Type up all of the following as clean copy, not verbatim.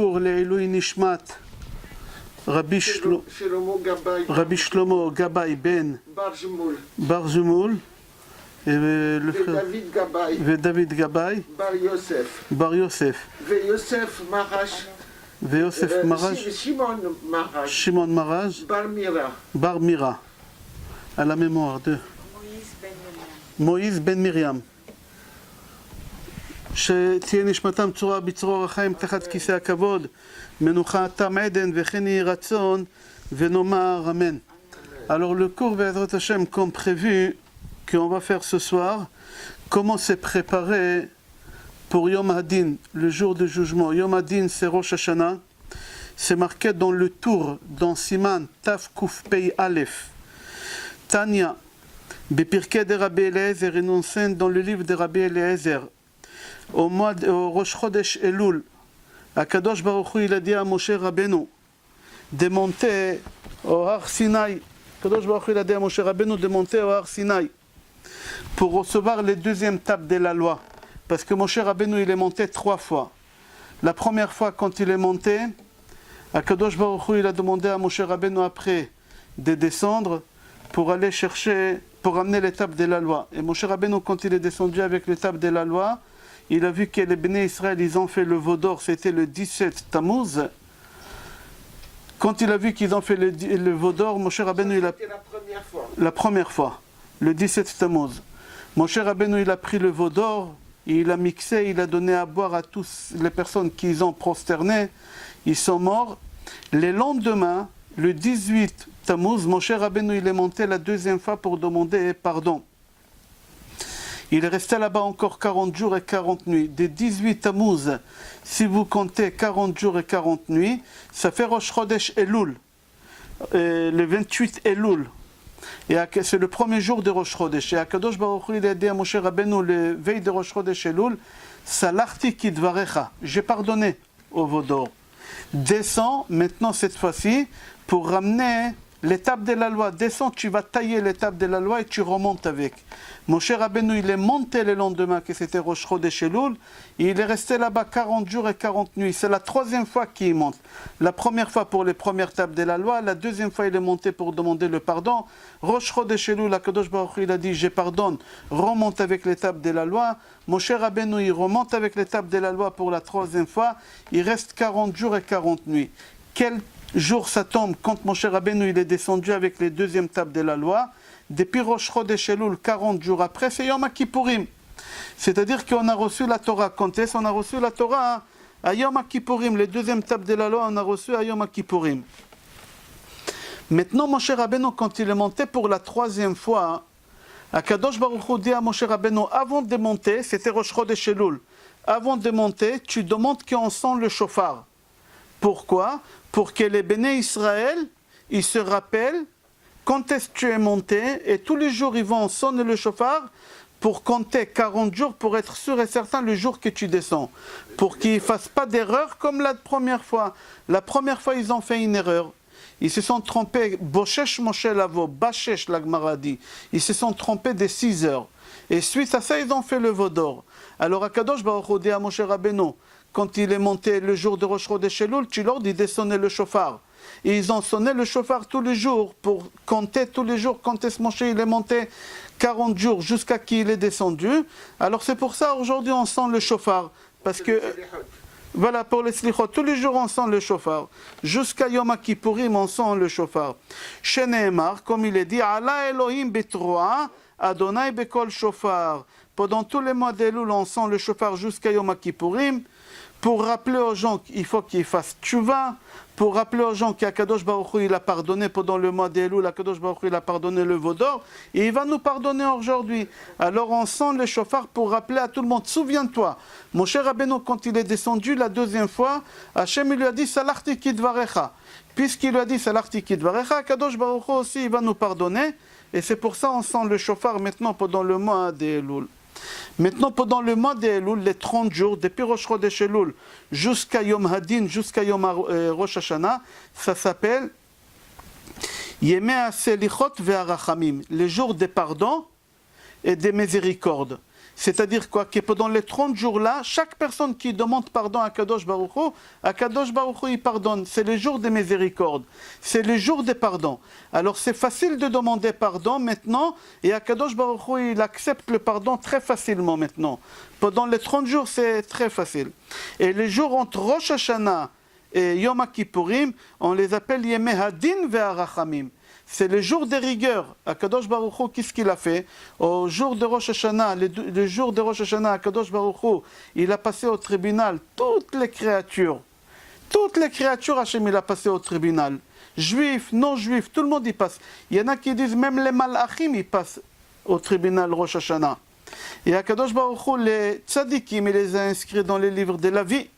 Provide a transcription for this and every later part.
pour l'Eilui Nishmat, Rabbi Shlomo Gabay Ben Barzumul, et le frère David Gabay Bar Yosef Shimon Maraj Bar Mira, à la mémoire de Moïse Ben Miriam. שתהיה נשמתם צורה בצרור החיים תחת כיסא הכבוד, מנוחה תם עדן וכן יהי רצון, ונאמר אמן. Alors le cours Be'ezrat Hashem comme prévu qu'on va faire ce soir, comment se préparer pour Yom Hadin, le jour du jugement. Yom Hadin c'est Rosh Hashanah, c'est marqué dans le tour, dans Siman Taf Kuf Pei Aleph. Tanya, Bepirkei de Rabbi Eliezer, et nous enseigne dans le livre de Rabbi Eliezer. Au Rosh Chodesh Elul, Akadosh Baruch Hu il a dit à Moshe Rabbeinu de monter au Har Sinaï. Akadosh Baruch Hu il a dit à Moshe Rabbeinu de monter au Har Sinaï pour recevoir les deuxièmes tables de la loi. Parce que Moshe Rabbeinu il est monté 3 fois. La première fois quand il est monté, Akadosh Baruch Hu il a demandé à Moshe Rabbeinu après de descendre pour aller chercher, pour amener les tables de la loi. Et Moshe Rabbeinu quand il est descendu avec les tables de la loi, il a vu que les Béné Israël, ils ont fait le veau d'or, c'était le 17 Tammuz. Quand il a vu qu'ils ont fait le veau d'or, Moshe Rabbeinu, il a... La première fois, le 17 Tammuz. Moshe Rabbeinu, il a pris le veau d'or, il a mixé, il a donné à boire à tous les personnes qui ont prosterné, ils sont morts. Le lendemain, le 18 Tammuz, Moshe Rabbeinu, il est monté la deuxième fois pour demander pardon. Il est resté là-bas encore 40 jours et 40 nuits. Des 18 Tammuz, si vous comptez 40 jours et 40 nuits, ça fait Rosh Chodesh Elul, le 28 Elul. Et c'est le premier jour de Rosh Chodesh. Et Akadosh Baruch Hu il a dit à Moshe Rabbeinu le veille de Rosh Chodesh Elul, Salachti kidvarecha, j'ai pardonné au veau d'or. Descends maintenant cette fois-ci pour ramener l'étape de la loi. Descends, tu vas tailler l'étape de la loi et tu remontes avec. Moshe Rabbeinu, il est monté le lendemain, que c'était Rosh Chodesh Elul, et il est resté là-bas 40 jours et 40 nuits. C'est la troisième fois qu'il monte. La première fois pour les premières tables de la loi, la deuxième fois il est monté pour demander le pardon. Rosh Chodesh Elul, Akadosh Baruch Hu, il a dit, je pardonne, remonte avec l'étape de la loi. Moshe Rabbeinu, il remonte avec l'étape de la loi pour la troisième fois, il reste 40 jours et 40 nuits. Quel jour ça tombe quand Moshe Rabbeinu il est descendu avec les deuxièmes tables de la loi? Depuis Rosh Chodesh Elul, 40 jours après, c'est Yom Kippourim. C'est-à-dire qu'on a reçu la Torah. Quand est-ce qu'on a reçu la Torah? À Yom Kippourim. Les deuxièmes tables de la loi, on a reçu à Yom Kippourim. Maintenant, Moshe Rabbeinu, quand il est monté pour la troisième fois, Akadosh Baruch Hu dit à Moshe Rabbeinu, avant de monter, c'était Rosh Chodesh Elul, avant de monter, tu demandes qu'on sent le shofar. Pourquoi? Pour que les Béné Israël, ils se rappellent quand est-ce que tu es monté, et tous les jours ils vont sonner le shofar pour compter 40 jours, pour être sûr et certain le jour que tu descends, pour qu'ils ne fassent pas d'erreur comme la première fois. La première fois ils ont fait une erreur, ils se sont trompés, Boshesh Moshe Lavo, Bashesh la Gemara dit, ils se sont trompés des 6 heures, et suite à ça ils ont fait le veau d'or. Alors Akadosh Baruch Hu dit à Moshe Rabbeinu, quand il est monté le jour de Rosh Chodesh Elul, tu leur dis de sonner le shofar. Et ils ont sonné le shofar tous les jours pour compter tous les jours quand est-ce Moshe il est monté 40 jours jusqu'à qu'il est descendu. Alors c'est pour ça aujourd'hui on sent le shofar. Parce que, voilà, pour les slichot, tous les jours on sent le shofar. Jusqu'à Yom Kippourim on sent le shofar. Sheneemar, comme il est dit, Ala Elohim betroa, Adonai bekol shofar. Pendant tous les mois d'Elul on sent le shofar jusqu'à Yom Kippourim. Pour rappeler aux gens qu'il faut qu'ils fassent tchouva, pour rappeler aux gens qu'Akadosh Baruch Hu il a pardonné pendant le mois d'Elul, Akadosh Baruch Hu il a pardonné le veau d'or, et il va nous pardonner aujourd'hui. Alors on sent le shofar pour rappeler à tout le monde, souviens-toi, Moshe Rabbeinu quand il est descendu la deuxième fois, Hachem il lui a dit Salachti kidvarecha. Puisqu'il lui a dit Salachti kidvarecha, Akadosh Baruch Hu aussi il va nous pardonner, et c'est pour ça on sent le shofar maintenant pendant le mois d'Elul. Maintenant, pendant le mois d'Elul, les 30 jours, depuis Rosh Chodesh Elul jusqu'à Yom Hadin, jusqu'à Yom Rosh Hashanah, ça s'appelle Yemei HaSelichot ve'Harachamim, les jours des pardons et des miséricordes. C'est-à-dire quoi? Que pendant les 30 jours-là, chaque personne qui demande pardon à Kadosh Baruch Hu, il pardonne. C'est le jour des miséricordes. C'est le jour des pardons. Alors c'est facile de demander pardon maintenant, et Kadosh Baruch Hu, il accepte le pardon très facilement maintenant. Pendant les 30 jours, c'est très facile. Et les jours entre Rosh Hashanah et Yom Kippourim, on les appelle Yemei Hadin ve'Arachamim. C'est le jour des rigueurs. Akadosh Baruch Hu, qu'est-ce qu'il a fait? Au jour de Rosh Hashanah, le jour de Rosh Hashanah, Akadosh Baruch Hu, il a passé au tribunal toutes les créatures. Toutes les créatures, Hachem, il a passé au tribunal. Juifs, non-juifs, tout le monde y passe. Il y en a qui disent, même les malachim, ils passent au tribunal Rosh Hashanah. Et Akadosh Baruch Hu, les tzadikim, il les a inscrits dans les livres de la vie.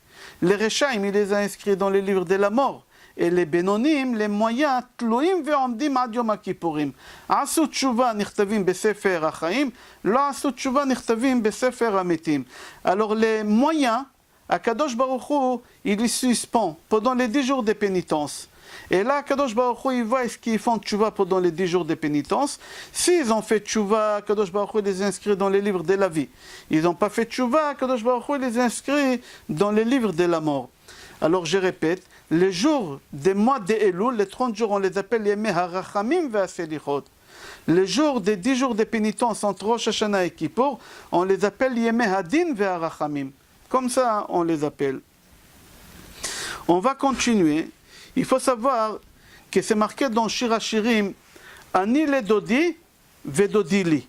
Les rechaim, il les a inscrits dans les livres de la mort. Et les bénonim, les moyens, tloim ve'omdim ad yom kippurim. Asu tshuva nichtavim besefer hachaim, lo asu tshuva nichtavim besefer hametim. Alors les moyens, Akadosh Baruch Hu, il les suspend pendant les 10 jours de pénitence. Et là, Akadosh Baruch Hu, il voit est-ce qu'ils font tshuva pendant les 10 jours de pénitence. S'ils ont fait tshuva, Akadosh Baruch Hu les inscrit dans les livres de la vie. Ils n'ont pas fait tshuva, Akadosh Baruch Hu les inscrit dans les livres de la mort. Alors je répète, les jours des mois de Elul, les 30 jours, on les appelle Yemei Harachamim ve'Aselichot. Les jours des 10 jours de pénitence entre Rosh Hashanah et Kippour, on les appelle Yemei Hadin ve'Harachamim. Comme ça, on les appelle. On va continuer. Il faut savoir que c'est marqué dans Shir HaShirim, Ani ledodi vedodili.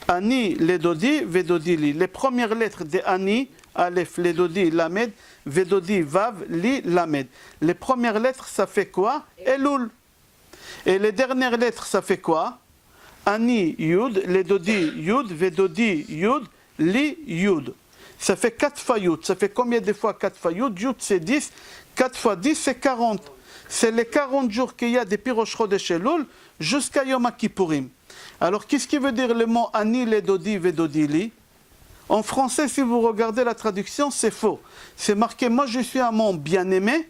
Ani ledodi vedodili. Les premières lettres de Ani, Aleph, ledodi, Lamed, Vedodi, Vav, Li, Lamed. Les premières lettres, ça fait quoi? Elul. Et les dernières lettres, ça fait quoi? Ani, Yud, Ledodi, Yud, Vedodi, Yud, Li, Yud. Ça fait 4 fois Yud. Ça fait combien de fois 4 fois Yud? Yud, c'est 10. 4 fois 10, c'est 40. C'est les 40 jours qu'il y a depuis Rosh Chodesh Elul jusqu'à Yom Kippourim. Alors, qu'est-ce qui veut dire le mot Ani, Ledodi, Vedodi, Li? En français, si vous regardez la traduction, c'est faux. C'est marqué « Moi, je suis à mon bien-aimé,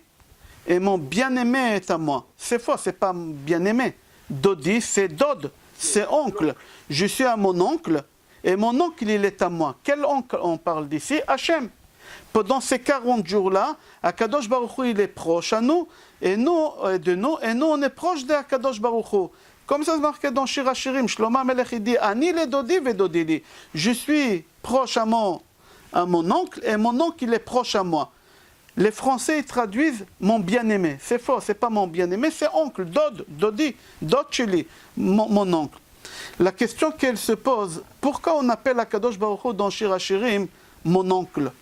et mon bien-aimé est à moi ». C'est faux, c'est pas bien-aimé. Dodi, c'est Dod, c'est oncle. Je suis à mon oncle, et mon oncle, il est à moi. Quel oncle on parle d'ici? Hachem. Pendant ces 40 jours-là, Akadosh Baruch Hu, il est proche à nous, et nous, on est proche de Akadosh Baruch Hu. Comme ça, c'est marqué dans Shir HaShirim, Shlomo HaMelech, il dit « Ani le dodi vedodili ». Je suis proche à mon oncle, et mon oncle, il est proche à moi. Les Français, ils traduisent « mon bien-aimé ». C'est faux, c'est pas mon bien-aimé, c'est oncle, dod, dodi, dodchili, mon oncle. La question qu'elle se pose, pourquoi on appelle Akadosh Baruch Hu dans Shir HaShirim « mon oncle »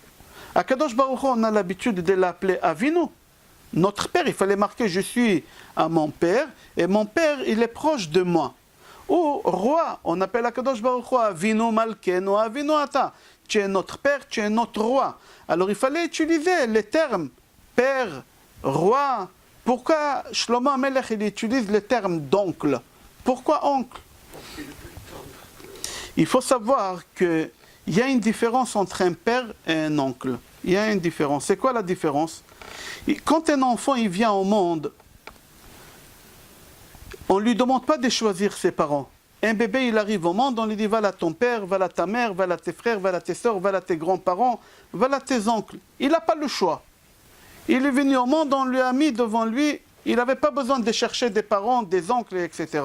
Akadosh Baruch Hu, on a l'habitude de l'appeler Avinu. Notre père, il fallait marquer « je suis à mon père » et mon père, il est proche de moi. Ou roi, on appelle Akadosh Baruch Hu Avinu Malkenu Avinu Ata. Tu es notre père, tu es notre roi. Alors il fallait utiliser les termes père, roi. Pourquoi Shlomo HaMelech, il utilise le terme d'oncle? Pourquoi oncle? Il faut savoir qu'il y a une différence entre un père et un oncle. Il y a une différence. C'est quoi la différence? Quand un enfant il vient au monde, on ne lui demande pas de choisir ses parents. Un bébé, il arrive au monde, on lui dit, voilà ton père, voilà ta mère, voilà tes frères, voilà tes soeurs, voilà tes grands-parents, voilà tes oncles. Il n'a pas le choix. Il est venu au monde, on lui a mis devant lui, il n'avait pas besoin de chercher des parents, des oncles, etc.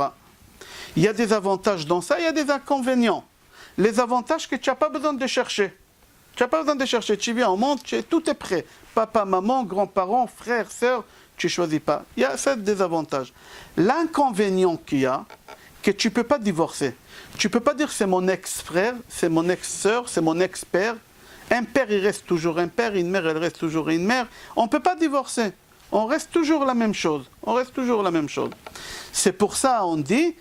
Il y a des avantages dans ça, il y a des inconvénients. Les avantages que tu n'as pas besoin de chercher. Tu n'as pas besoin de chercher, tu viens au monde, tout est prêt. Papa, maman, grands-parents, frères, sœurs, tu ne choisis pas. Il y a ça des avantages. L'inconvénient qu'il y a, que tu ne peux pas divorcer. Tu ne peux pas dire c'est mon ex-frère, c'est mon ex-sœur, c'est mon ex-père. Un père, il reste toujours un père, une mère, elle reste toujours une mère. On ne peut pas divorcer. On reste toujours la même chose. On reste toujours la même chose. C'est pour ça on dit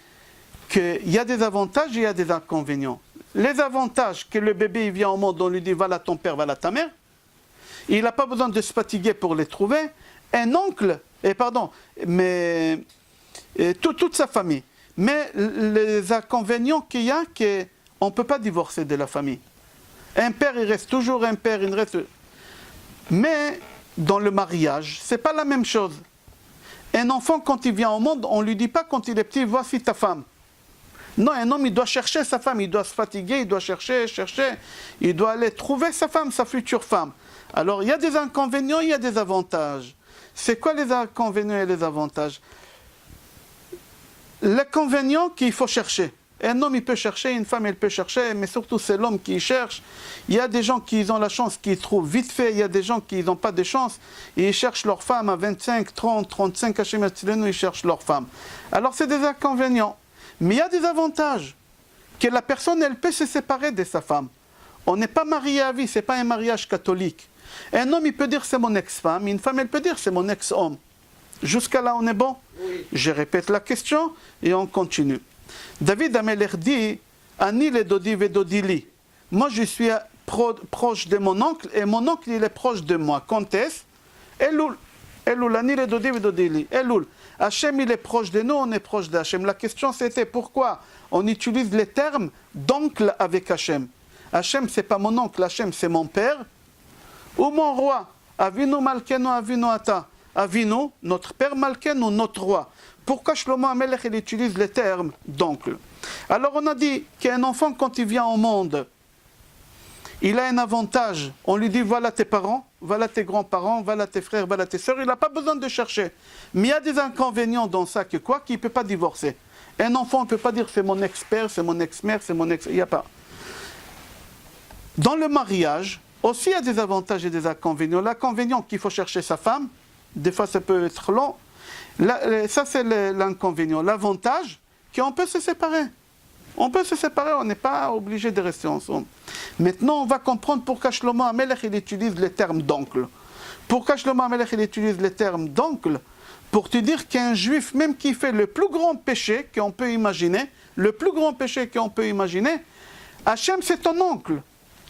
qu'il y a des avantages et il y a des inconvénients. Les avantages, que le bébé il vient au monde, on lui dit voilà ton père, voilà ta mère. Il n'a pas besoin de se fatiguer pour les trouver. Un oncle, mais toute sa famille. Mais les inconvénients qu'il y a, qu'on ne peut pas divorcer de la famille. Un père, il reste toujours un père, il reste... Mais dans le mariage, ce n'est pas la même chose. Un enfant, quand il vient au monde, on ne lui dit pas quand il est petit, voici ta femme. Non, un homme, il doit chercher sa femme, il doit se fatiguer, il doit chercher, il doit aller trouver sa femme, sa future femme. Alors, il y a des inconvénients, il y a des avantages. C'est quoi les inconvénients et les avantages? L'inconvénient qu'il faut chercher. Un homme, il peut chercher, une femme, elle peut chercher, mais surtout c'est l'homme qui cherche. Il y a des gens qui ont la chance, qui trouvent vite fait. Il y a des gens qui n'ont pas de chance. Et ils cherchent leur femme à 25, 30, 35, Hachem Yatzilenu, ils cherchent leur femme. Alors c'est des inconvénients. Mais il y a des avantages. Que la personne, elle peut se séparer de sa femme. On n'est pas marié à vie, ce n'est pas un mariage catholique. Un homme, il peut dire c'est mon ex-femme. Une femme, elle peut dire c'est mon ex-homme. Jusqu'à là, on est bon? Oui. Je répète la question et on continue. David Amelech dit Ani le dodi vedodili. Moi, je suis proche de mon oncle et mon oncle, il est proche de moi. Quand est-ce? Elul. Elul, Ani le dodi vedodili. Elul. Hachem, il est proche de nous, on est proche d'Hachem. La question, c'était pourquoi on utilise les termes d'oncle avec Hachem. Hachem, c'est pas mon oncle, Hachem, c'est mon père. Ou mon roi. Avinu Malkenu, Avinu Ata. Avinu, notre père Malkenu, notre roi. Pourquoi Shlomo Amelech il utilise les termes d'oncle? Alors on a dit qu'un enfant quand il vient au monde, il a un avantage. On lui dit voilà tes parents, voilà tes grands-parents, voilà tes frères, voilà tes sœurs. Il n'a pas besoin de chercher. Mais il y a des inconvénients dans ça que quoi? Qu'il ne peut pas divorcer. Un enfant ne peut pas dire c'est mon ex-père, c'est mon ex-mère, c'est mon ex... Il n'y a pas. Dans le mariage, aussi il y a des avantages et des inconvénients. L'inconvénient qu'il faut chercher sa femme, des fois ça peut être long. Ça c'est l'inconvénient. L'avantage, qu'on peut se séparer. On peut se séparer, on n'est pas obligé de rester ensemble. Maintenant, on va comprendre pourquoi Shlomo Amelech il utilise les termes d'oncle. Pourquoi Shlomo Amelech il utilise les termes d'oncle? Pour te dire qu'un juif, même qui fait le plus grand péché qu'on peut imaginer, le plus grand péché qu'on peut imaginer, Hachem c'est ton oncle.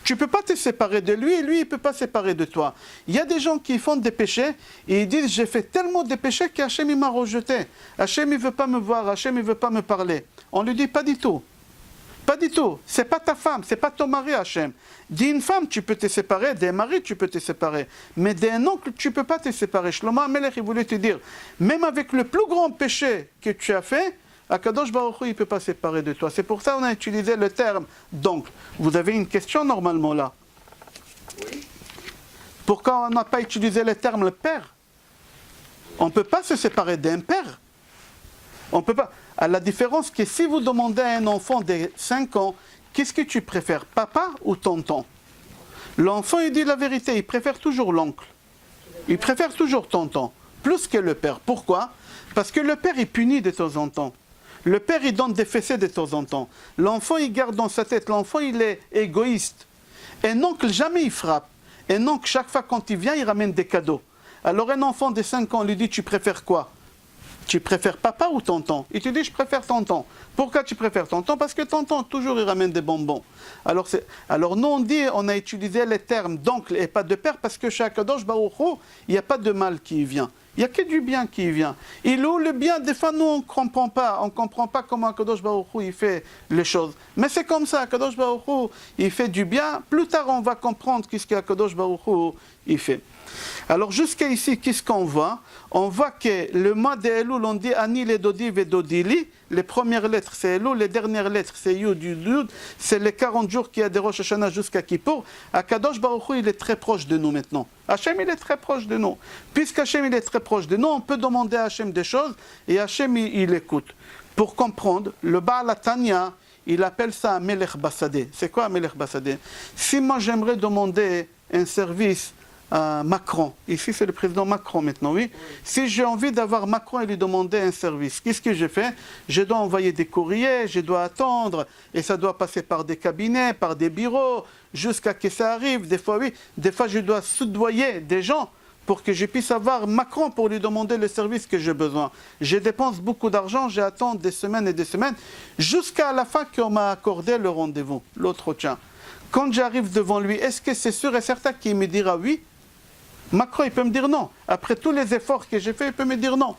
Tu ne peux pas te séparer de lui et lui il ne peut pas se séparer de toi. Il y a des gens qui font des péchés et ils disent j'ai fait tellement de péchés qu'Hachem il m'a rejeté. Hachem il ne veut pas me voir, Hachem il ne veut pas me parler. On lui dit pas du tout. Pas du tout. Ce n'est pas ta femme, ce n'est pas ton mari Hachem. D'une femme tu peux te séparer, d'un mari tu peux te séparer. Mais d'un oncle tu ne peux pas te séparer. Shlomo Amelech il voulait te dire, même avec le plus grand péché que tu as fait, Akadosh Baruch Hu, il ne peut pas se séparer de toi. C'est pour ça qu'on a utilisé le terme d'oncle. Vous avez une question normalement là? Oui. Pourquoi on n'a pas utilisé le terme le père? On ne peut pas se séparer d'un père. On ne peut pas. À la différence que si vous demandez à un enfant de 5 ans, qu'est-ce que tu préfères, papa ou tonton? L'enfant, il dit la vérité, il préfère toujours l'oncle. Il préfère toujours tonton, plus que le père. Pourquoi? Parce que le père, il punit de temps en temps. Le père, il donne des fessées de temps en temps. L'enfant, il garde dans sa tête. L'enfant, il est égoïste. Un oncle, jamais il frappe. Un oncle, chaque fois quand il vient, il ramène des cadeaux. Alors un enfant de 5 ans lui dit, tu préfères quoi? Tu préfères papa ou tonton? Il te dit, je préfère tonton. Pourquoi tu préfères tonton? Parce que tonton, toujours, il ramène des bonbons. Alors nous, on a utilisé les termes d'oncle et pas de père parce que chez Akadosh Baruch Hu, il n'y a pas de mal qui vient. Il n'y a que du bien qui vient. Il ou le bien, des fois, nous, on ne comprend pas. On ne comprend pas comment Akadosh Baruch Hu, il fait les choses. Mais c'est comme ça, Akadosh Baruch Hu, il fait du bien. Plus tard, on va comprendre qu'est-ce qu'Akadosh Baruch Hu, il fait. Alors, jusqu'à ici, qu'est-ce qu'on voit? On voit que le mois de Elul, on dit Ani le dodi vedodili. Les premières lettres, c'est Elul. Les dernières lettres, c'est Yud, Yud. C'est les 40 jours qu'il y a de Rosh Hashanah jusqu'à Kippour. Akadosh Baruch Hu, il est très proche de nous maintenant. Hachem, il est très proche de nous. Puisqu'Hachem, il est très proche de nous, on peut demander à Hachem des choses et Hachem, il écoute. Pour comprendre, le Baal HaTanya, il appelle ça Melech Basadeh. C'est quoi Melech Basadeh? Si moi, j'aimerais demander un service à Macron, ici c'est le président Macron maintenant, oui. Si j'ai envie d'avoir Macron et lui demander un service, qu'est-ce que je fais? Je dois envoyer des courriers, je dois attendre, et ça doit passer par des cabinets, par des bureaux, jusqu'à ce que ça arrive. Des fois, oui, des fois je dois soudoyer des gens pour que je puisse avoir Macron pour lui demander le service que j'ai besoin. Je dépense beaucoup d'argent, j'attends des semaines et des semaines, jusqu'à la fin qu'on m'a accordé le rendez-vous, l'entretien. Quand j'arrive devant lui, est-ce que c'est sûr et certain qu'il me dira oui? Macron, il peut me dire non. Après tous les efforts que j'ai faits, il peut me dire non.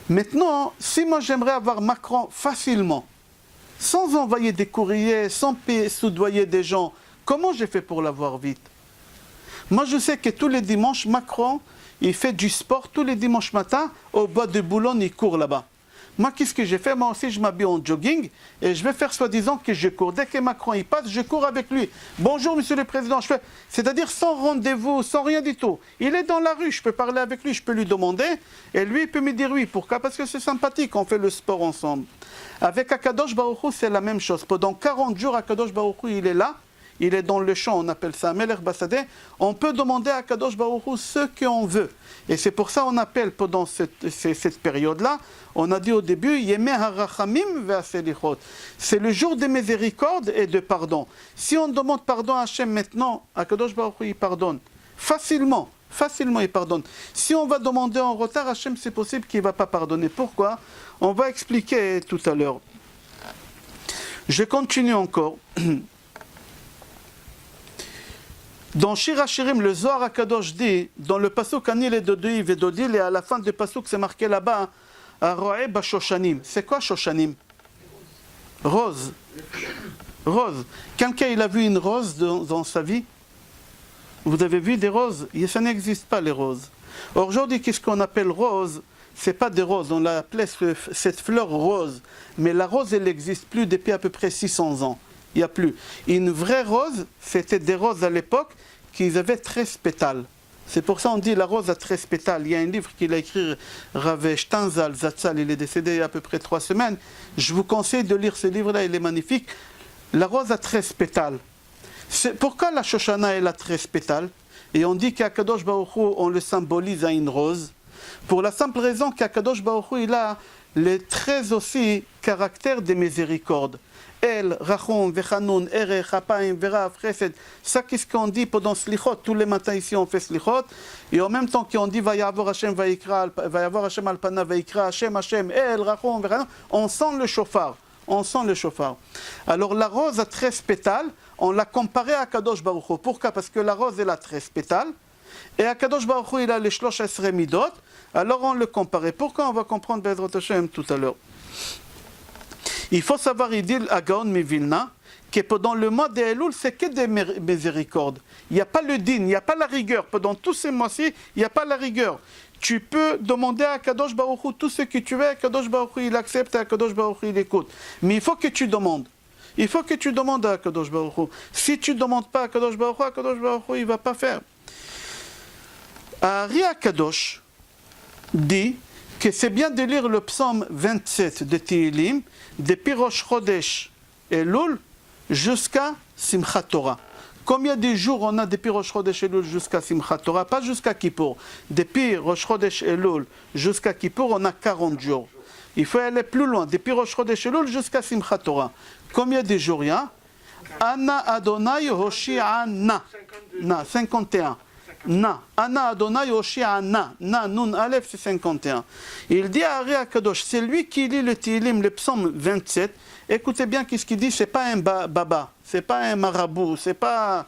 Maintenant, si moi j'aimerais avoir Macron facilement, sans envoyer des courriers, sans soudoyer des gens, comment j'ai fait pour l'avoir vite? Moi, je sais que tous les dimanches, Macron, il fait du sport tous les dimanches matins, au bois de Boulogne, il court là-bas. Moi, qu'est-ce que j'ai fait? Moi aussi, je m'habille en jogging et je vais faire soi-disant que je cours. Dès que Macron il passe, je cours avec lui. Bonjour, monsieur le président. Je fais, c'est-à-dire sans rendez-vous, sans rien du tout. Il est dans la rue, je peux parler avec lui, je peux lui demander et lui, il peut me dire oui. Pourquoi? Parce que c'est sympathique, on fait le sport ensemble. Avec Akadosh Baruch Hu, c'est la même chose. Pendant 40 jours, Akadosh Baruch Hu, il est là. Il est dans le champ, on appelle ça Melech Basadeh. On peut demander à Kadosh Baruch Hu ce qu'on veut. Et c'est pour ça qu'on appelle pendant cette période-là, on a dit au début, Yemeh HaRachamim ve'Aselichot. C'est le jour des miséricordes et de pardon. Si on demande pardon à Hachem maintenant, à Kadosh Baruch Hu, il pardonne. Facilement il pardonne. Si on va demander en retard, Hachem, c'est possible qu'il ne va pas pardonner. Pourquoi? On va expliquer tout à l'heure. Je continue encore. Dans Shir HaShirim, le Zohar HaKadosh dit, dans le pasuk Ani ledodi vedodil, et à la fin du pasuk, c'est marqué là-bas, Aroe bashoshanim. C'est quoi Shoshanim? Rose. Rose. Quelqu'un, il a vu une rose dans sa vie? Vous avez vu des roses? Ça n'existe pas, les roses. Aujourd'hui, qu'est-ce qu'on appelle rose? C'est pas des roses, on l'a appelé cette fleur rose. Mais la rose, elle n'existe plus depuis à peu près 600 ans. Il n'y a plus. Une vraie rose, c'était des roses à l'époque qui avaient 13 pétales. C'est pour ça qu'on dit la rose à 13 pétales. Il y a un livre qu'il a écrit, Rav Shtanzal Zatzal, il est décédé il y a à peu près 3 semaines. Je vous conseille de lire ce livre-là, il est magnifique. La rose à 13 pétales. Pourquoi la Shoshana elle a 13 pétales? Et on dit qu'à Kadosh Baruch Hu, on le symbolise à une rose. Pour la simple raison qu'à Kadosh Baruch Hu, il a les 13 aussi caractères des miséricordes. El, Rachon, Vechanoun, Ere, Chapaim, Verav, Chesed. Ça, qu'est-ce qu'on dit pendant Slichot? Tous les matins ici, on fait Slichot. Et en même temps qu'on dit Vayavor Hashem, Vayavor Hashem Alpana, Vaikra, Hashem, Hashem, El, Rachon, Vechanoun, on sent le chauffard. On sent le chauffard. Alors la rose a 13 pétales, on l'a comparée à Kadosh Baruch Hu. Pourquoi? Parce que la rose, elle a 13 pétales. Et à Kadosh Baruch Hu, il a les Shlosh Esrei Midot. Alors on le comparait. Pourquoi? On va comprendre Bezrat Hashem tout à l'heure. Il faut savoir, il dit à Gaon Mivilna, que pendant le mois d'Elul, c'est que des miséricordes. Il n'y a pas le din, il n'y a pas la rigueur. Pendant tous ces mois-ci, il n'y a pas la rigueur. Tu peux demander à Kadosh Baruch Hu tout ce que tu veux, Kadosh Baruch Hu il accepte, et Kadosh Baruch Hu il écoute. Mais il faut que tu demandes. Il faut que tu demandes à Kadosh Baruch Hu. Si tu ne demandes pas à Kadosh Baruch Hu, il ne va pas faire. Ari Kadosh dit que c'est bien de lire le psaume 27 de Tehillim, depuis Rosh Chodesh Elul jusqu'à Simchat Torah. Combien de jours on a depuis Rosh Chodesh Elul jusqu'à Simchat Torah? Pas jusqu'à Kippour. Depuis Rosh Chodesh Elul jusqu'à Kippour, on a 40 jours. Il faut aller plus loin. Depuis Rosh Chodesh Elul jusqu'à Simchat Torah. Combien de jours il y a? Anna Adonai Hoshi'ana. 51. Na. Anna Adonai Hoshi'ana. Na, Nun, Aleph, c'est 51. Il dit à Ari Akadosh, c'est lui qui lit le Tehillim, le psaume 27. Écoutez bien qu'est-ce qu'il dit, c'est pas un baba, c'est pas un marabout, c'est pas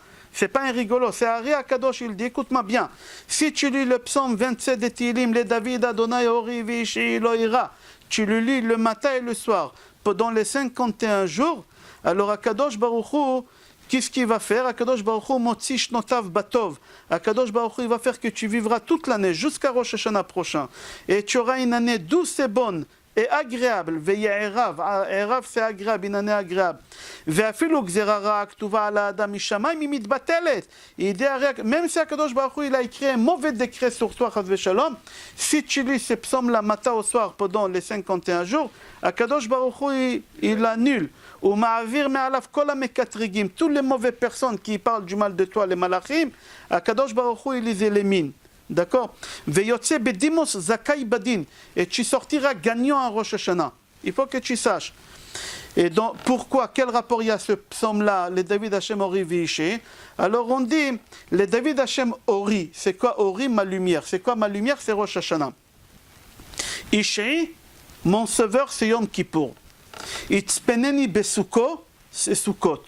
un rigolo, c'est Ari Akadosh, il dit, écoute-moi bien. Si tu lis le psaume 27 de Tehillim, le David Adonai Ori Vishi Loira, tu le lis le matin et le soir, pendant les 51 jours, alors Akadosh Baruch Hu, qu'est-ce qu'il va faire? Akadosh Baruch Hu motzi shnotav batov. Akadosh Baruch Hu il va faire que tu vivras toute l'année jusqu'à Rosh Hashanah prochain. Et tu auras une année douce et bonne et agréable. Ve'ya'erav. Erav c'est agréable, une année agréable. Ve'afilu gzera ra'a ktuva ala adam mishamayim היא מתבטלת. Même si Akadosh Baruch Hu il a écrit un mauvais décret sur toi, chas v'shalom, si tu lis ces psaumes la matin au soir pendant les 51 jours, Akadosh Baruch Hu il annule. Ou ma'avir me'alav kol ha'mekatrigim, toutes les mauvaises personnes qui parlent du mal de toi, les malachim, Akadosh Baruch Hu il les élimine. D'accord? Ve'yotze bedimos zakai badin, et tu sortiras gagnant à Rosh Hashanah. Il faut que tu saches. Et donc, pourquoi? Quel rapport il y a ce psaume-là, le David Hashem Ori Viché? Alors on dit, le David Hashem Ori, c'est quoi Ori? Ma lumière. C'est quoi ma lumière? C'est Rosh Hashanah. Ishei, mon sauveur, c'est Yom Kippour. Itzpeneni besuko, c'est Sukkot.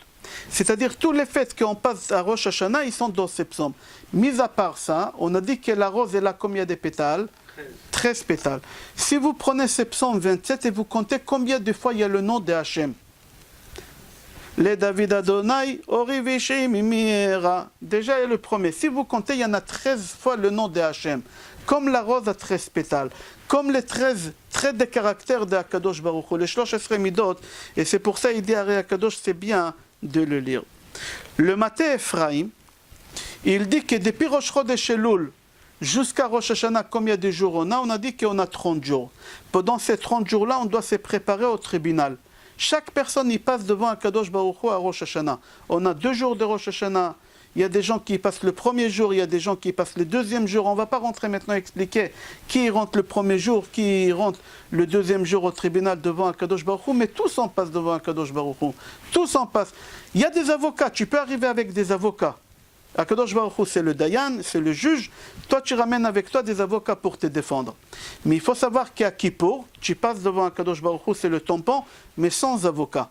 C'est-à-dire tous les fêtes qu'on passe à Rosh Hashanah, ils sont dans ces psaumes. Mis à part ça, on a dit que la rose elle a combien de pétales? 13 pétales. Si vous prenez ces psaumes 27 et vous comptez combien de fois il y a le nom de Hachem. Le David Adonai, Ori Vishi Mimiera. Déjà il y a le premier. Si vous comptez, il y en a 13 fois le nom de Hachem. comme la rose à 13 pétales, comme les 13 traits de caractère de Akadosh Baruch Hu, les 13 midot, et c'est pour ça il dit à Akadosh, c'est bien de le lire. Le Maté Ephraim, il dit que depuis Rosh Chodesh Elul jusqu'à Rosh Hashanah, combien de jours on a dit qu'on a 30 jours. Pendant ces 30 jours-là, on doit se préparer au tribunal. Chaque personne y passe devant Akadosh Baruch Hu à Rosh Hashanah. On a 2 jours de Rosh Hashanah. Il y a des gens qui passent le premier jour, il y a des gens qui passent le deuxième jour. On ne va pas rentrer maintenant expliquer qui rentre le premier jour, qui rentre le deuxième jour au tribunal devant Akadosh Baruch Hu, mais tous en passent devant Akadosh Baruch Hu. Tous en passent. Il y a des avocats, tu peux arriver avec des avocats. Akadosh Baruch Hu, c'est le Dayan, c'est le juge. Toi, tu ramènes avec toi des avocats pour te défendre. Mais il faut savoir qu'à Kippour, tu passes devant Akadosh Baruch Hu, c'est le tampon, mais sans avocat.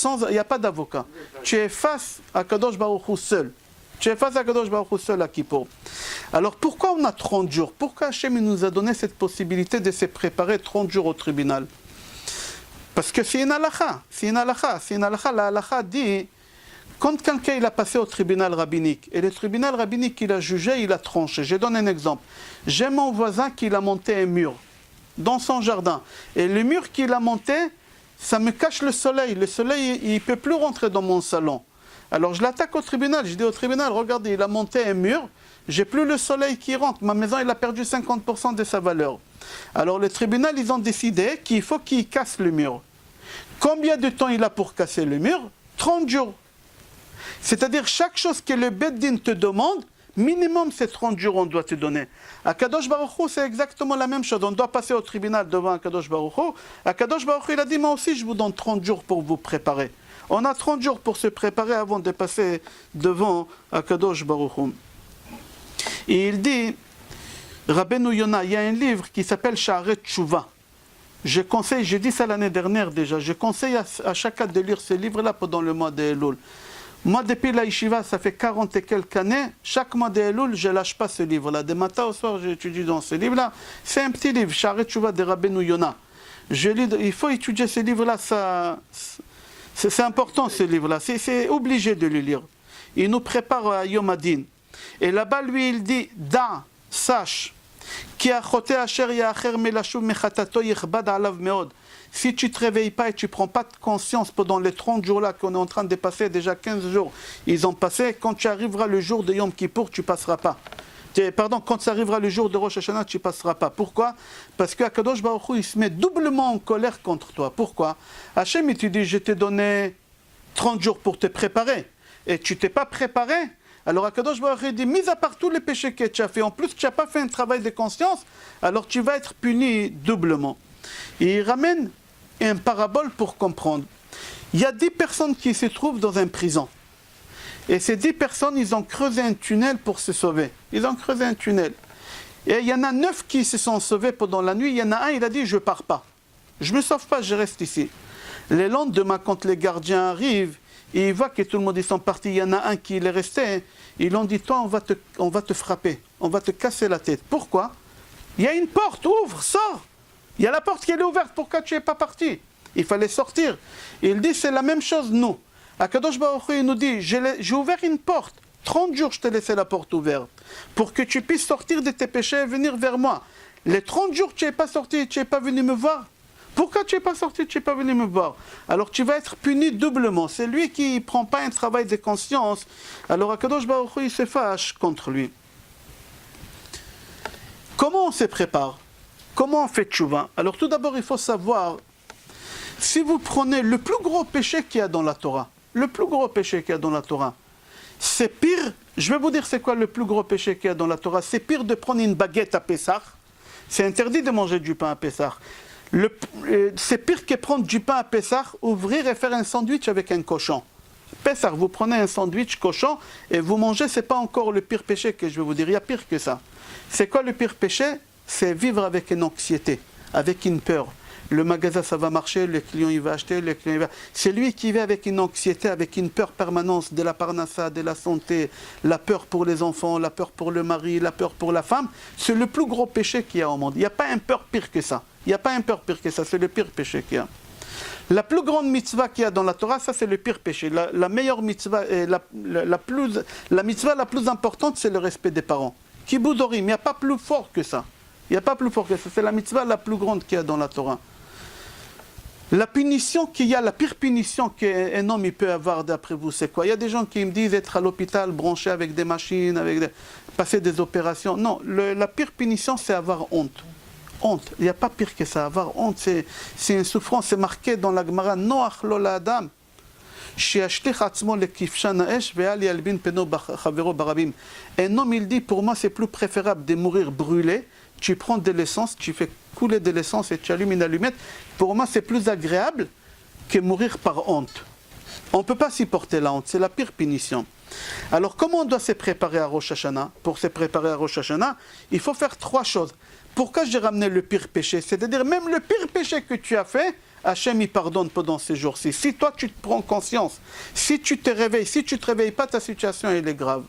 Il n'y a pas d'avocat. Tu es face à Akadosh Baruch Hu seul. Tu es face à Akadosh Baruch Hu seul à Kippour. Alors pourquoi on a 30 jours? Pourquoi Hachem nous a donné cette possibilité de se préparer 30 jours au tribunal? Parce que c'est une halakha. C'est une halakha. C'est une halakha. La halakha dit, quand quelqu'un il a passé au tribunal rabbinique, et le tribunal rabbinique il a jugé, il a tranché. Je donne un exemple. J'ai mon voisin qui a monté un mur dans son jardin. Et le mur qu'il a monté, ça me cache le soleil. Le soleil, il ne peut plus rentrer dans mon salon. Alors je l'attaque au tribunal. Je dis au tribunal, regardez, il a monté un mur. J'ai plus le soleil qui rentre. Ma maison, il a perdu 50% de sa valeur. Alors le tribunal, ils ont décidé qu'il faut qu'il casse le mur. Combien de temps il a pour casser le mur? 30 jours. C'est-à-dire, chaque chose que le Beddin te demande, minimum c'est 30 jours on doit te donner. À Kadosh Baruch Hu, c'est exactement la même chose. On doit passer au tribunal devant Kadosh Baruch Hu. À Kadosh Baruch Hu, il a dit, moi aussi, je vous donne 30 jours pour vous préparer. On a 30 jours pour se préparer avant de passer devant Kadosh Baruch Hu. Et il dit, Rabbeinu Yonah, il y a un livre qui s'appelle Sha'aret Tshuva. Je conseille, j'ai dit ça l'année dernière déjà, je conseille à chacun de lire ce livre-là pendant le mois de Elul. Moi, depuis la yeshiva, ça fait 40 et quelques années, chaque mois de Elul, je ne lâche pas ce livre-là. De matin au soir, j'étudie dans ce livre-là. C'est un petit livre, Sha'aret Tshuva de Rabbeinu Yonah. Il faut étudier ce livre-là, c'est important ce livre-là, c'est obligé de le lire. Il nous prépare à Yom Hadin. Et là-bas, lui, il dit, Da, sache, Ki achote asher ya'acher melashuv mechatato yichbad alav meod. Si tu ne te réveilles pas et tu ne prends pas de conscience pendant les 30 jours-là qu'on est en train de passer, déjà 15 jours, ils ont passé, quand tu arriveras le jour de Yom Kippour, tu ne passeras pas. Pardon, quand ça arrivera le jour de Rosh Hashanah, tu ne passeras pas. Pourquoi? Parce qu'Akadosh Baruch Hu, il se met doublement en colère contre toi. Pourquoi? Hachem, il te dit, je t'ai donné 30 jours pour te préparer, et tu ne t'es pas préparé. Alors Akadosh Baruch Hu dit, mis à part tous les péchés que tu as fait, en plus tu n'as pas fait un travail de conscience, alors tu vas être puni doublement. Et il ramène une parabole pour comprendre. Il y a 10 personnes qui se trouvent dans une prison. Et ces 10 personnes, ils ont creusé un tunnel pour se sauver. Ils ont creusé un tunnel. Et il y en a 9 qui se sont sauvés pendant la nuit. Il y en a un, il a dit, je ne pars pas. Je ne me sauve pas, je reste ici. Le lendemain, quand les gardiens arrivent, et ils voient que tout le monde, ils sont partis. Il y en a un qui est resté. Ils l'ont dit, toi, on va te frapper. On va te casser la tête. Pourquoi? Il y a une porte, ouvre, sors. Il y a la porte qui est ouverte, pourquoi tu n'es pas parti? Il fallait sortir. Et il dit, c'est la même chose, nous. Akadosh Baruch Hu, il nous dit, j'ai ouvert une porte. 30 jours, je t'ai laissé la porte ouverte. Pour que tu puisses sortir de tes péchés et venir vers moi. Les 30 jours, tu n'es pas sorti, tu n'es pas venu me voir. Pourquoi tu n'es pas sorti, tu n'es pas venu me voir? Alors tu vas être puni doublement. C'est lui qui ne prend pas un travail de conscience. Alors Akadosh Baruch Hu, il se fâche contre lui. Comment on se prépare? Comment on fait tchouva? Alors tout d'abord, il faut savoir, si vous prenez le plus gros péché qu'il y a dans la Torah, le plus gros péché qu'il y a dans la Torah, c'est pire, je vais vous dire c'est quoi le plus gros péché qu'il y a dans la Torah, c'est pire de prendre une baguette à Pessah, c'est interdit de manger du pain à Pessah. C'est pire que prendre du pain à Pessah, ouvrir et faire un sandwich avec un cochon. Pessah, vous prenez un sandwich cochon et vous mangez, c'est pas encore le pire péché que je vais vous dire, il y a pire que ça. C'est quoi le pire péché? C'est vivre avec une anxiété, avec une peur. Le magasin, ça va marcher, le client, il va acheter, le client, il va... C'est lui qui vit avec une anxiété, avec une peur permanente de la parnassa, de la santé, la peur pour les enfants, la peur pour le mari, la peur pour la femme. C'est le plus gros péché qu'il y a au monde. Il n'y a pas un peur pire que ça. Il n'y a pas un peur pire que ça, c'est le pire péché qu'il y a. La plus grande mitzvah qu'il y a dans la Torah, ça c'est le pire péché. La meilleure mitzvah, la mitzvah la plus importante, c'est le respect des parents. Kibud Orim, il n'y a pas plus fort que ça. Il n'y a pas plus fort que ça. C'est la mitzvah la plus grande qu'il y a dans la Torah. La punition qu'il y a, la pire punition qu'un homme il peut avoir d'après vous, c'est quoi? Il y a des gens qui me disent être à l'hôpital, branché avec des machines, passer des opérations. Non, la pire punition, c'est avoir honte. Honte. Il n'y a pas pire que ça. Avoir honte, c'est une souffrance. C'est marqué dans la Gemara. Noach lo la'adam. Un homme, il dit, pour moi, c'est plus préférable de mourir brûlé. Tu prends de l'essence, tu fais couler de l'essence et tu allumes une allumette. Pour moi, c'est plus agréable que mourir par honte. On ne peut pas supporter la honte, c'est la pire punition. Alors, comment on doit se préparer à Rosh Hashanah? Pour se préparer à Rosh Hashanah, il faut faire 3 choses. Pourquoi j'ai ramené le pire péché? C'est-à-dire, même le pire péché que tu as fait, Hachem il pardonne pendant ces jours-ci. Si toi, tu te prends conscience, si tu te réveilles, si tu ne te réveilles pas, ta situation, elle est grave.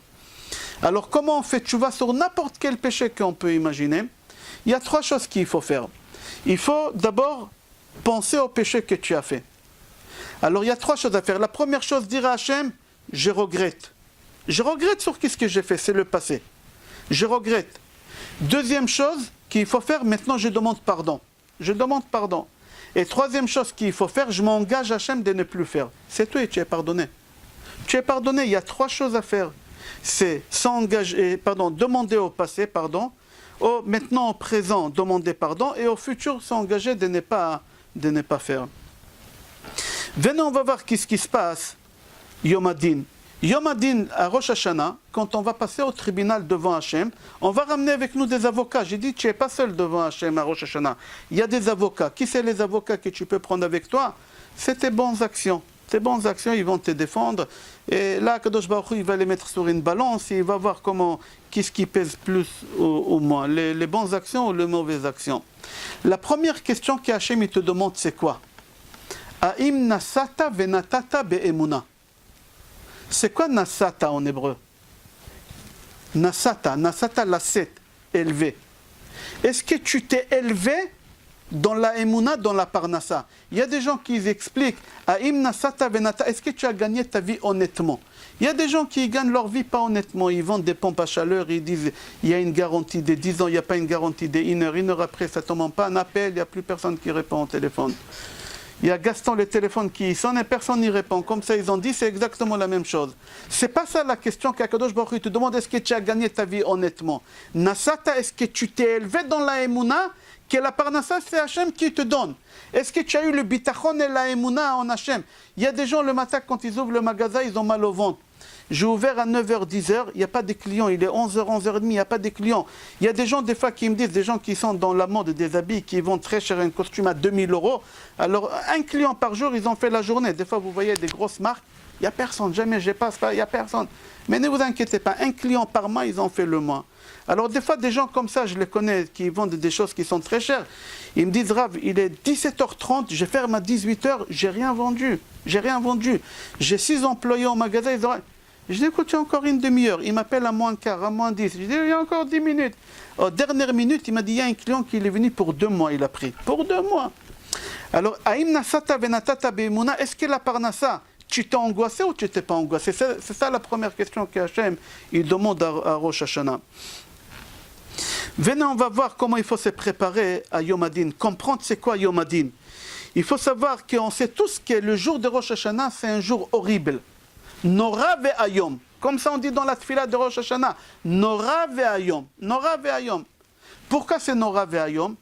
Alors, comment on fait tchouva sur n'importe quel péché qu'on peut imaginer? Il y a 3 choses qu'il faut faire. Il faut d'abord penser au péché que tu as fait. Alors il y a 3 choses à faire. La première chose, dire à Hachem, je regrette. Je regrette sur ce que j'ai fait, c'est le passé. Je regrette. Deuxième chose qu'il faut faire, maintenant je demande pardon. Je demande pardon. Et troisième chose qu'il faut faire, je m'engage à Hachem de ne plus faire. C'est tout et tu es pardonné. Tu es pardonné, il y a 3 choses à faire. C'est s'engager, demander au passé pardon. Maintenant au présent, demander pardon, et au futur, s'engager de ne pas faire. Venez, on va voir ce qui se passe, Yom Hadin. Yom Hadin, à Rosh Hashanah, quand on va passer au tribunal devant Hachem, on va ramener avec nous des avocats. J'ai dit, tu n'es pas seul devant Hachem à Rosh Hashanah. Il y a des avocats. Qui c'est les avocats que tu peux prendre avec toi? C'est tes bonnes actions. Tes bonnes actions, ils vont te défendre. Et là, Kadosh Baruch Hu, il va les mettre sur une balance et il va voir qu'est-ce qui pèse plus ou moins, les bonnes actions ou les mauvaises actions. La première question qu'Hachem il te demande, c'est quoi? Aim nasata venatata be'emuna. C'est quoi nasata en hébreu? Nasata, la 7, élevé. Est-ce que tu t'es élevé dans la emuna, dans la parnassa? Il y a des gens qui expliquent Aim nasata venata, est-ce que tu as gagné ta vie honnêtement? Il y a des gens qui gagnent leur vie pas honnêtement. Ils vendent des pompes à chaleur, ils disent il y a une garantie de 10 ans, il n'y a pas une garantie de 1 heure. 1 heure après, ça ne tombe pas un appel, il n'y a plus personne qui répond au téléphone. Il y a Gaston, le téléphone qui sonne et personne n'y répond. Comme ça, ils ont dit, c'est exactement la même chose. C'est pas ça la question qu'Akadosh Baruch Hu te demande, est-ce que tu as gagné ta vie honnêtement? Nasata, est-ce que tu t'es élevé dans la emuna, que la parnassa, c'est Hachem qui te donne? Est-ce que tu as eu le bitachon et la emuna en Hachem? Il y a des gens, le matin, quand ils ouvrent le magasin, ils ont mal au ventre. J'ai ouvert à 9h, 10h, il n'y a pas de clients. Il est 11h, 11h30, il n'y a pas de clients. Il y a des gens, des fois, qui me disent, des gens qui sont dans la mode des habits, qui vont très cher, un costume à 2000 €. Alors, un client par jour, ils ont fait la journée. Des fois, vous voyez des grosses marques, il n'y a personne, jamais je passe pas, il n'y a personne. Mais ne vous inquiétez pas, un client par mois, ils ont fait le mois. Alors, des fois, des gens comme ça, je les connais, qui vendent des choses qui sont très chères. Ils me disent, Rav, il est 17h30, je ferme à 18h, j'ai rien vendu. J'ai 6 employés au magasin, ils auraient... Je dis, écoute, il y a encore une demi-heure. Il m'appelle à moins quart, à moins 10. Je dis, il y a encore 10 minutes. Dernière minute, il m'a dit, il y a un client qui est venu pour 2 mois, il a pris. Pour 2 mois. Alors, Aim nasata venatata be'emuna, est-ce que la parnassa, tu t'es angoissé ou tu n'étais pas angoissé? C'est ça la première question qu'Hachem, il demande à Rosh Hashanah. Venez, on va voir comment il faut se préparer à Yom Hadin. Comprendre c'est quoi Yom Hadin. Il faut savoir qu'on sait tous que le jour de Rosh Hashanah, c'est un jour horrible. Nora ve'ayom. Comme ça on dit dans la tfila de Rosh Hashanah. Nora ve'ayom. Nora ve'ayom. Pourquoi c'est Nora ve'ayom?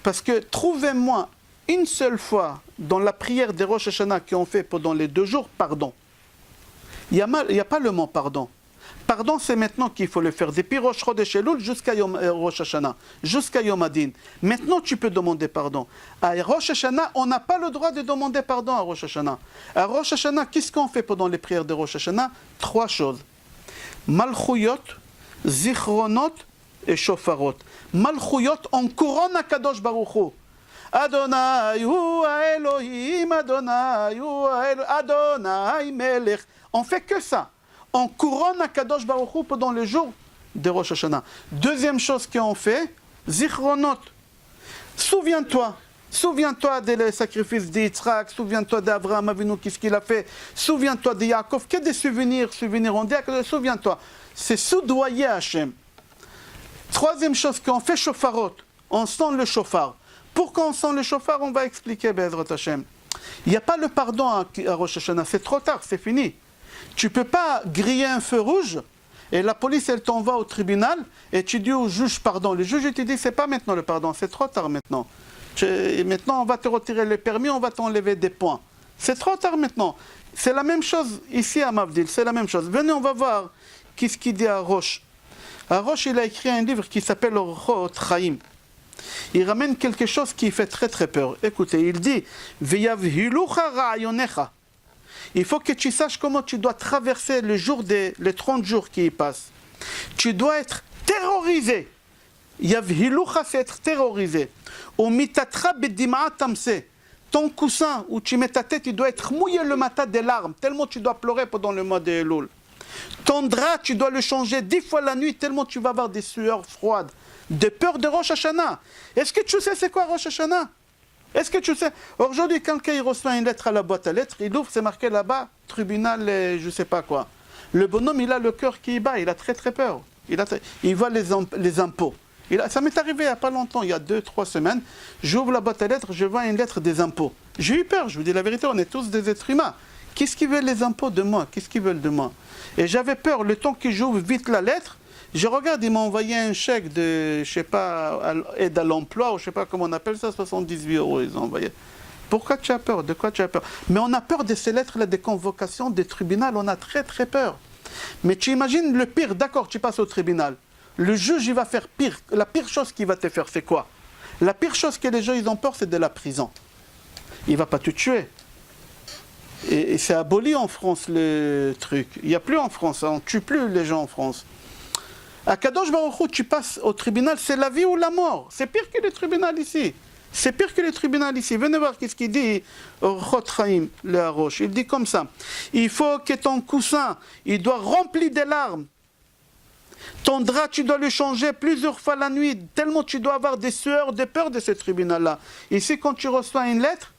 Parce que trouvez-moi une seule fois dans la prière de Rosh Hashanah qu'on fait pendant les 2 jours, pardon. Il n'y a pas le mot pardon. Pardon, c'est maintenant qu'il faut le faire. Depuis Rosh Chodesh Elul jusqu'à Rosh Hashanah, jusqu'à Yom Hadin. Maintenant, tu peux demander pardon. À Rosh Hashanah, on n'a pas le droit de demander pardon à Rosh Hashanah. À Rosh Hashanah, qu'est-ce qu'on fait pendant les prières de Rosh Hashanah? 3 choses. Malchuyot, Zichronot et Shofarot. Malchuyot, on couronne à Kadosh Baruch Hu. Adonai hu Elohim, Adonai hu Elohim, Adonai Melech. On fait que ça. On couronne à Kadosh Baruch Hu pendant le jour de Rosh Hashanah. Deuxième chose qu'on fait, Zichronot. Souviens-toi des sacrifices d'Yitzhak, souviens-toi d'Abraham Avinu, qu'est-ce qu'il a fait, souviens-toi de Yaakov, que des souvenirs, on dit, souviens-toi. C'est soudoyer Hachem. Troisième chose qu'on fait, Shofarot. on sent le chauffard. Pourquoi on sent le chauffard? On va expliquer, Be'ezrat Hashem. Il n'y a pas le pardon à Rosh Hashanah, c'est trop tard, c'est fini. Tu ne peux pas griller un feu rouge et la police elle t'envoie au tribunal et tu dis au juge pardon. Le juge il te dit c'est pas maintenant le pardon, c'est trop tard maintenant. Maintenant on va te retirer le permis, on va t'enlever des points. C'est trop tard maintenant. C'est la même chose ici à Mavdil, c'est la même chose. Venez, on va voir qu'est-ce qu'il dit à Rosh. À Rosh, il a écrit un livre qui s'appelle Orchot Chaim. Il ramène quelque chose qui fait très très peur. Écoutez, il dit V'yavhilucha ra'ayonecha. Il faut que tu saches comment tu dois traverser les 30 jours qui y passent. Tu dois être terrorisé. Yavhilucha, c'est être terrorisé. Au mitatra bedim'a tamse. Ton coussin où tu mets ta tête, il doit être mouillé le matin des larmes, tellement tu dois pleurer pendant le mois de Elul. Ton drap, tu dois le changer 10 fois la nuit, tellement tu vas avoir des sueurs froides, de peur de Rosh Hashanah. Est-ce que tu sais c'est quoi Rosh Hashanah? Est-ce que tu sais? Aujourd'hui, quelqu'un il reçoit une lettre à la boîte à lettres, il ouvre, c'est marqué là-bas, tribunal, je sais pas quoi. Le bonhomme, il a le cœur qui bat, il a très très peur. Il voit les impôts. Ça m'est arrivé il n'y a pas longtemps, il y a 2-3 semaines, j'ouvre la boîte à lettres, je vois une lettre des impôts. J'ai eu peur, je vous dis la vérité, on est tous des êtres humains. Qu'est-ce qu'ils veulent les impôts de moi? Qu'est-ce qu'ils veulent de moi? Et j'avais peur, le temps que j'ouvre vite la lettre, je regarde, ils m'ont envoyé un chèque de, je sais pas, aide à l'emploi, ou je sais pas comment on appelle ça, 78 €, ils ont envoyé. Pourquoi tu as peur? De quoi tu as peur? Mais on a peur de ces lettres-là, des convocations, des tribunaux, on a très très peur. Mais tu imagines le pire, d'accord, tu passes au tribunal. Le juge, il va faire pire. La pire chose qu'il va te faire, c'est quoi? La pire chose que les gens ils ont peur, c'est de la prison. Il ne va pas te tuer. Et c'est aboli en France, le truc. Il n'y a plus en France, on ne tue plus les gens en France. À Kadosh Baruch Hu, tu passes au tribunal, c'est la vie ou la mort. C'est pire que le tribunal ici. C'est pire que le tribunal ici. Venez voir qu'est-ce qu'il dit, Orchot Chaim, le Harosh. Il dit comme ça. Il faut que ton coussin, il doit remplir des larmes. Ton drap, tu dois le changer plusieurs fois la nuit, tellement tu dois avoir des sueurs, des peurs de ce tribunal-là. Ici, quand tu reçois une lettre,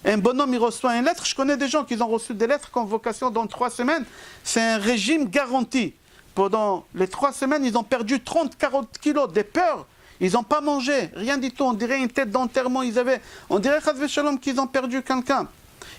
un bonhomme, il reçoit une lettre, je connais des gens qui ont reçu des lettres, convocation dans 3 semaines, c'est un régime garanti. Pendant les 3 semaines, ils ont perdu 30-40 kilos, des peurs, ils n'ont pas mangé, rien du tout, on dirait une tête d'enterrement, on dirait Chas Shalom qu'ils ont perdu quelqu'un.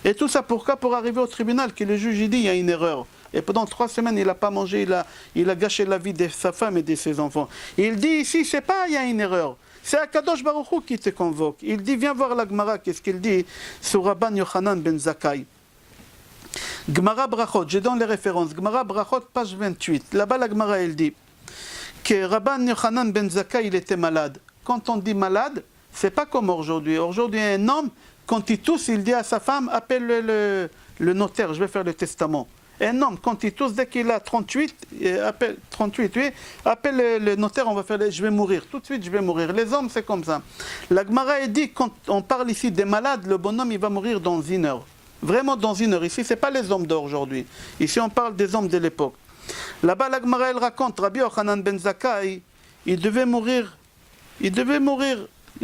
Et tout ça pourquoi? Pour arriver au tribunal, que le juge il dit il y a une erreur. Et pendant 3 semaines, il n'a pas mangé, il a gâché la vie de sa femme et de ses enfants. Et il dit ici, c'est pas il y a une erreur. C'est Akadosh Baruch Hu qui te convoque. Il dit, viens voir la Gemara, qu'est-ce qu'il dit sur Rabban Yochanan ben Zakkai. Gemara Brachot, je donne les références. Gemara Brachot, page 28. Là-bas, la Gemara, elle dit que Rabban Yochanan ben Zakkai, il était malade. Quand on dit malade, c'est pas comme aujourd'hui. Aujourd'hui, un homme, quand il tousse, il dit à sa femme, appelle le notaire, je vais faire le testament. Un homme, quand il tousse, dès qu'il a 38, appelle le notaire, je vais mourir. Tout de suite, je vais mourir. Les hommes, c'est comme ça. La Gemara dit, quand on parle ici des malades, le bonhomme, il va mourir dans 1 heure. Vraiment dans 1 heure. Ici, ce n'est pas les hommes d'aujourd'hui. Ici, on parle des hommes de l'époque. Là-bas, la Gemara, elle raconte, Rabbi Yochanan ben Zakkai, il devait mourir. Il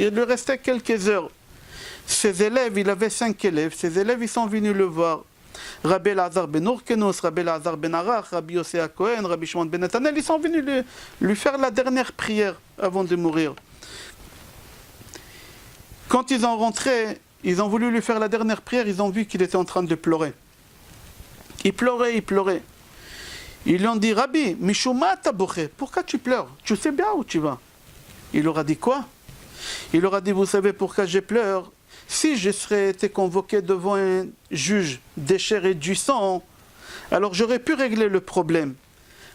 lui restait quelques heures. Ses élèves, il avait 5 élèves. Ses élèves, ils sont venus le voir. Rabbi Elazar ben Urkenus, Rabbi Elazar ben Arach, Rabbi Yossé Cohen, Rabbi Shimon ben Netanel, ils sont venus lui faire la dernière prière avant de mourir. Quand ils ont rentré, ils ont voulu lui faire la dernière prière, ils ont vu qu'il était en train de pleurer. Il pleurait. Ils lui ont dit, Rabbi, Mishuma taboché, pourquoi tu pleures? Tu sais bien où tu vas? Il leur a dit quoi? Il leur a dit, vous savez pourquoi je pleure? Si je serais été convoqué devant un juge des chairs et du sang, alors j'aurais pu régler le problème.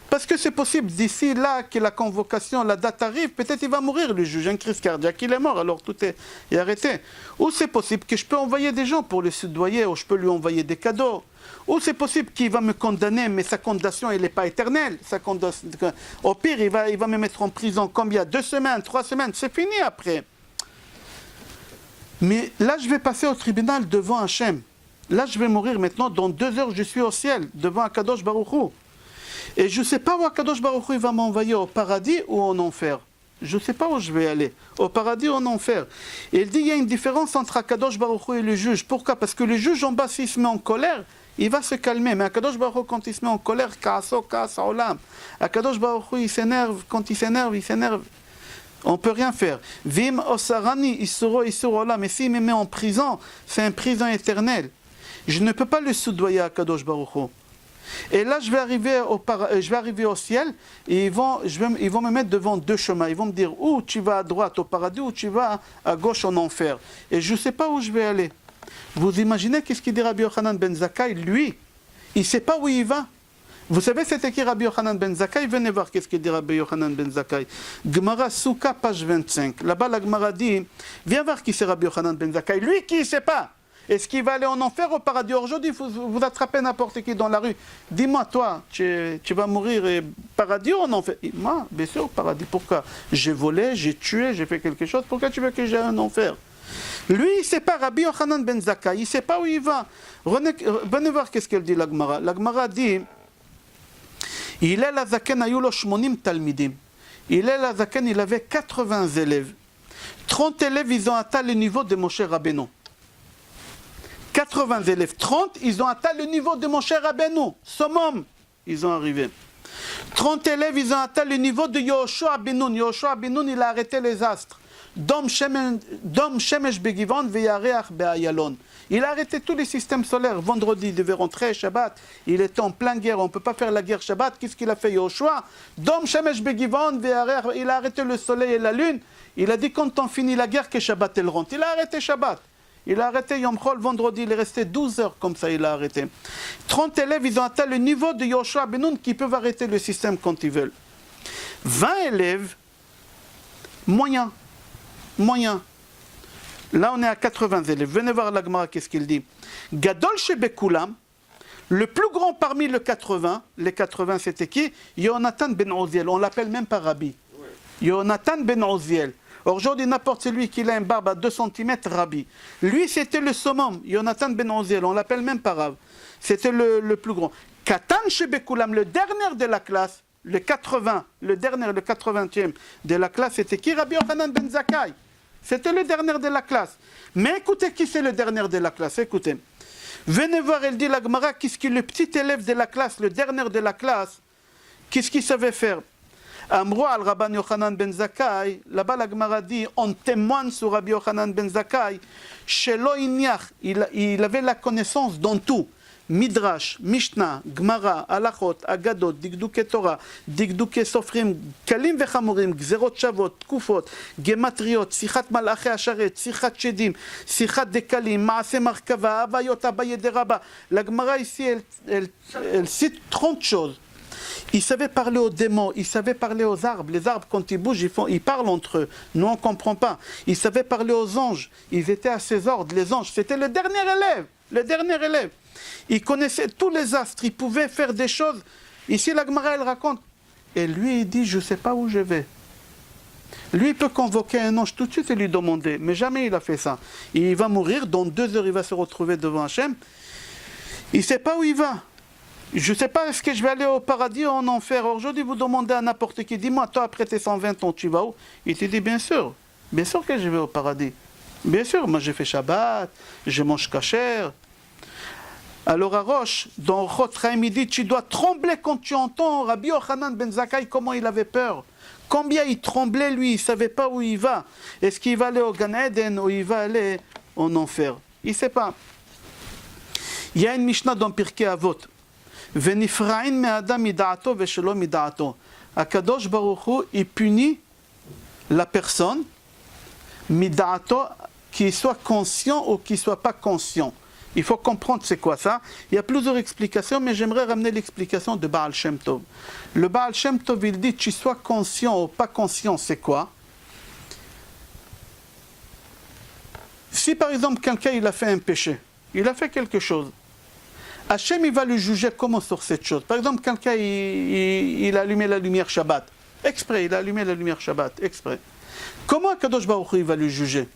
Parce que c'est possible d'ici là que la convocation, la date arrive, peut-être il va mourir le juge, un crise cardiaque, il est mort, alors tout est arrêté. Ou c'est possible que je peux envoyer des gens pour le soudoyer, ou je peux lui envoyer des cadeaux. Ou c'est possible qu'il va me condamner, mais sa condamnation elle n'est pas éternelle. Au pire, il va me mettre en prison combien? 2 semaines, 3 semaines, c'est fini après. Mais là, je vais passer au tribunal devant Hachem. Là, je vais mourir maintenant. Dans 2 heures, je suis au ciel, devant Akadosh Baruch Hu. Et je ne sais pas où Akadosh Baruch Hu va m'envoyer, au paradis ou en enfer. Je ne sais pas où je vais aller, au paradis ou en enfer. Et il dit, il y a une différence entre Akadosh Baruch Hu et le juge. Pourquoi? Parce que le juge en bas, s'il se met en colère, il va se calmer. Mais Akadosh Baruch Hu, quand il se met en colère, Ka'aso, Ka'as Olam. Akadosh Baruch Hu, il s'énerve. Quand il s'énerve, On ne peut rien faire. Vim osarani isuro isurola. Mais s'il me met en prison, c'est une prison éternelle. Je ne peux pas le soudoyer à Kadosh Baruch Hu. Et là, je vais arriver au ciel et ils vont me mettre devant deux chemins. Ils vont me dire ou tu vas à droite au paradis ou tu vas à gauche en enfer. Et je ne sais pas où je vais aller. Vous imaginez qu'est-ce qu'il dit Rabbi Yochanan ben Zakkai? Lui, il ne sait pas où il va. Vous savez, c'était qui Rabbi Yochanan ben Zakkai? Venez voir qu'est-ce qu'il dit Rabbi Yochanan ben Zakkai. Gemara Souka, page 25. Là-bas, la Gemara dit, viens voir qui c'est Rabbi Yochanan ben Zakkai. Lui qui ne sait pas. Est-ce qu'il va aller en enfer au paradis? Aujourd'hui, vous attrapez n'importe qui dans la rue. Dis-moi, toi, tu vas mourir paradis ou en enfer? Moi, bien sûr, paradis. Pourquoi? J'ai volé, j'ai tué, j'ai fait quelque chose. Pourquoi tu veux que j'aille en enfer? Lui, il ne sait pas, Rabbi Yochanan ben Zakkai, il ne sait pas où il va. Venez voir qu'est-ce qu'elle dit, la Gemara. La Gemara dit, il est la zaken ayulo shmonim talmidim. Il est la zaken, il avait 80 élèves. 30 élèves, ils ont atteint le niveau de Moshe Rabbeinu. 80 élèves, 30, ils ont atteint le niveau de Moshe Rabbeinu. Summum, ils ont arrivé. 30 élèves, ils ont atteint le niveau de Yoshua ben Nun. Yoshua ben Nun, il a arrêté les astres. Dom Shemesh Begivon veyareach be'ayalon. Il a arrêté tous les systèmes solaires. Vendredi, il devait rentrer, Shabbat. Il était en pleine guerre. On ne peut pas faire la guerre Shabbat. Qu'est-ce qu'il a fait, Yoshua? Dom Shemesh Begivon veyareach. Il a arrêté le soleil et la lune. Il a dit quand on finit la guerre, que Shabbat elle rentre. Il a arrêté Shabbat. Il a arrêté Yom Chol vendredi, il est resté 12 heures comme ça, il a arrêté. 30 élèves, ils ont atteint le niveau de Yoshua ben Nun qui peuvent arrêter le système quand ils veulent. 20 élèves, moyen. Là, on est à 80 élèves. Venez voir la Gemara, qu'est-ce qu'il dit. Gadol Shebekulam, le plus grand parmi les 80 c'était qui? Yonatan ben Oziel, on l'appelle même pas Rabbi. Yonatan ben Oziel. Aujourd'hui, n'importe celui qui a une barbe à 2 cm, Rabbi. Lui, c'était le summum, Yonatan ben Oziel, on l'appelle même pas Rav. C'était le plus grand. Katan Shebekulam, le dernier de la classe, le 80, le 80e de la classe, c'était qui? Rabbi Yochanan ben Zakkai. C'était le dernier de la classe. Mais écoutez qui c'est le dernier de la classe, écoutez. Venez voir, elle dit la Gemara, qu'est-ce que le petit élève de la classe, le dernier de la classe, qu'est-ce qu'il savait faire? Amro al Rabban Yochanan ben Zakkai, là-bas la Gemara dit, on témoigne sur Rabbi Yochanan ben Zakkai, Shelo Inyach, il avait la connaissance dans tout. Midrash, Mishnah, Gemara, Halachot, Agadot, Dikduke Torah, Dikduke Sofrim, Kalim vechamurim, Gzerot Shavot, Kufot, Gematriot, Sichat Malachi Asharet, Sichat Shedim, Sichat Dekalim, Maase Markava, Avayot Abaye de Rabba. La Gemara ici, elle cite 30 choses. Il savait parler aux démons, il savait parler aux arbres. Les arbres, quand ils bougent, ils parlent entre eux. Nous, on ne comprend pas. Il savait parler aux anges. Ils étaient à ses ordres, les anges. C'était le dernier élève. Le dernier élève. Il connaissait tous les astres. Il pouvait faire des choses. Ici, la Gemara, elle raconte. Et lui, il dit, je ne sais pas où je vais. Lui, il peut convoquer un ange tout de suite et lui demander. Mais jamais il a fait ça. Il va mourir. Dans 2 heures, il va se retrouver devant Hachem. Il ne sait pas où il va. Je ne sais pas, est-ce que je vais aller au paradis ou en enfer? Aujourd'hui, vous demandez à n'importe qui, dis-moi, toi, après tes 120 ans, tu vas où? Il te dit, bien sûr que je vais au paradis. Bien sûr, moi j'ai fait Shabbat, je mange kasher. Alors à Roche, dans Chot Chaim, il dit, tu dois trembler quand tu entends Rabbi Yochanan ben Zakkai, comment il avait peur. Combien il tremblait, lui, il ne savait pas où il va. Est-ce qu'il va aller au Gan Eden ou il va aller en enfer? Il ne sait pas. Il y a une Mishnah dans Pirkei Avot. Venifra'in me'adam mida'ato ve'shelo mida'ato. Akadosh Baruch Hu, il punit la personne, mida'ato, qu'il soit conscient ou qu'il ne soit pas conscient. Il faut comprendre c'est quoi ça. Il y a plusieurs explications, mais j'aimerais ramener l'explication de Baal Shem Tov. Le Baal Shem Tov, il dit, tu sois conscient ou pas conscient, c'est quoi? Si par exemple quelqu'un il a fait un péché, il a fait quelque chose, Hachem, il va le juger comment sur cette chose. Par exemple, quelqu'un, il a allumé la lumière Shabbat. Exprès, il a allumé la lumière Shabbat. Exprès. Comment Akadosh Baruch Hu, il va le juger?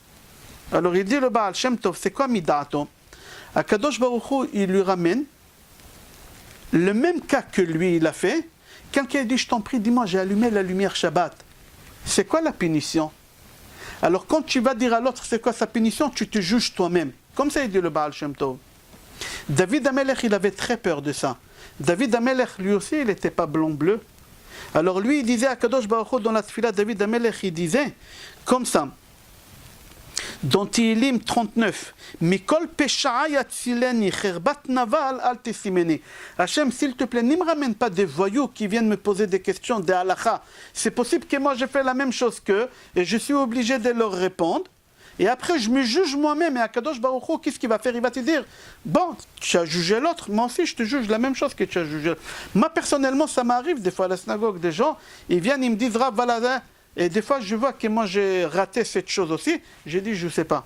Alors, il dit le Baal Shem Tov, c'est quoi Midato? Akadosh Baruch Hu, il lui ramène le même cas que lui, il a fait. Quelqu'un dit, je t'en prie, dis-moi, j'ai allumé la lumière Shabbat. C'est quoi la punition? Alors, quand tu vas dire à l'autre, c'est quoi sa punition? Tu te juges toi-même. Comme ça, il dit le Baal Shem Tov. David Amelech, il avait très peur de ça. David Amelech, lui aussi, il n'était pas blond-bleu. Alors lui, il disait à Kadosh Baruch Hu dans la Tfila, David Amelech, il disait comme ça, dans Tehillim 39, Mikol pesha'a yatzileni cherbat naval al tesimeni. Hachem, s'il te plaît, ne me ramène pas des voyous qui viennent me poser des questions, des halakha. C'est possible que moi j'ai fait la même chose qu'eux, et je suis obligé de leur répondre. Et après, je me juge moi-même. Et Akadosh Baruch Hu, qu'est-ce qu'il va faire? Il va te dire, bon, tu as jugé l'autre, moi aussi je te juge la même chose que tu as jugé. Moi, personnellement, ça m'arrive des fois à la synagogue, des gens, ils viennent, ils me disent, Rav, voilà, et des fois, je vois que moi, j'ai raté cette chose aussi. J'ai dit, je ne sais pas.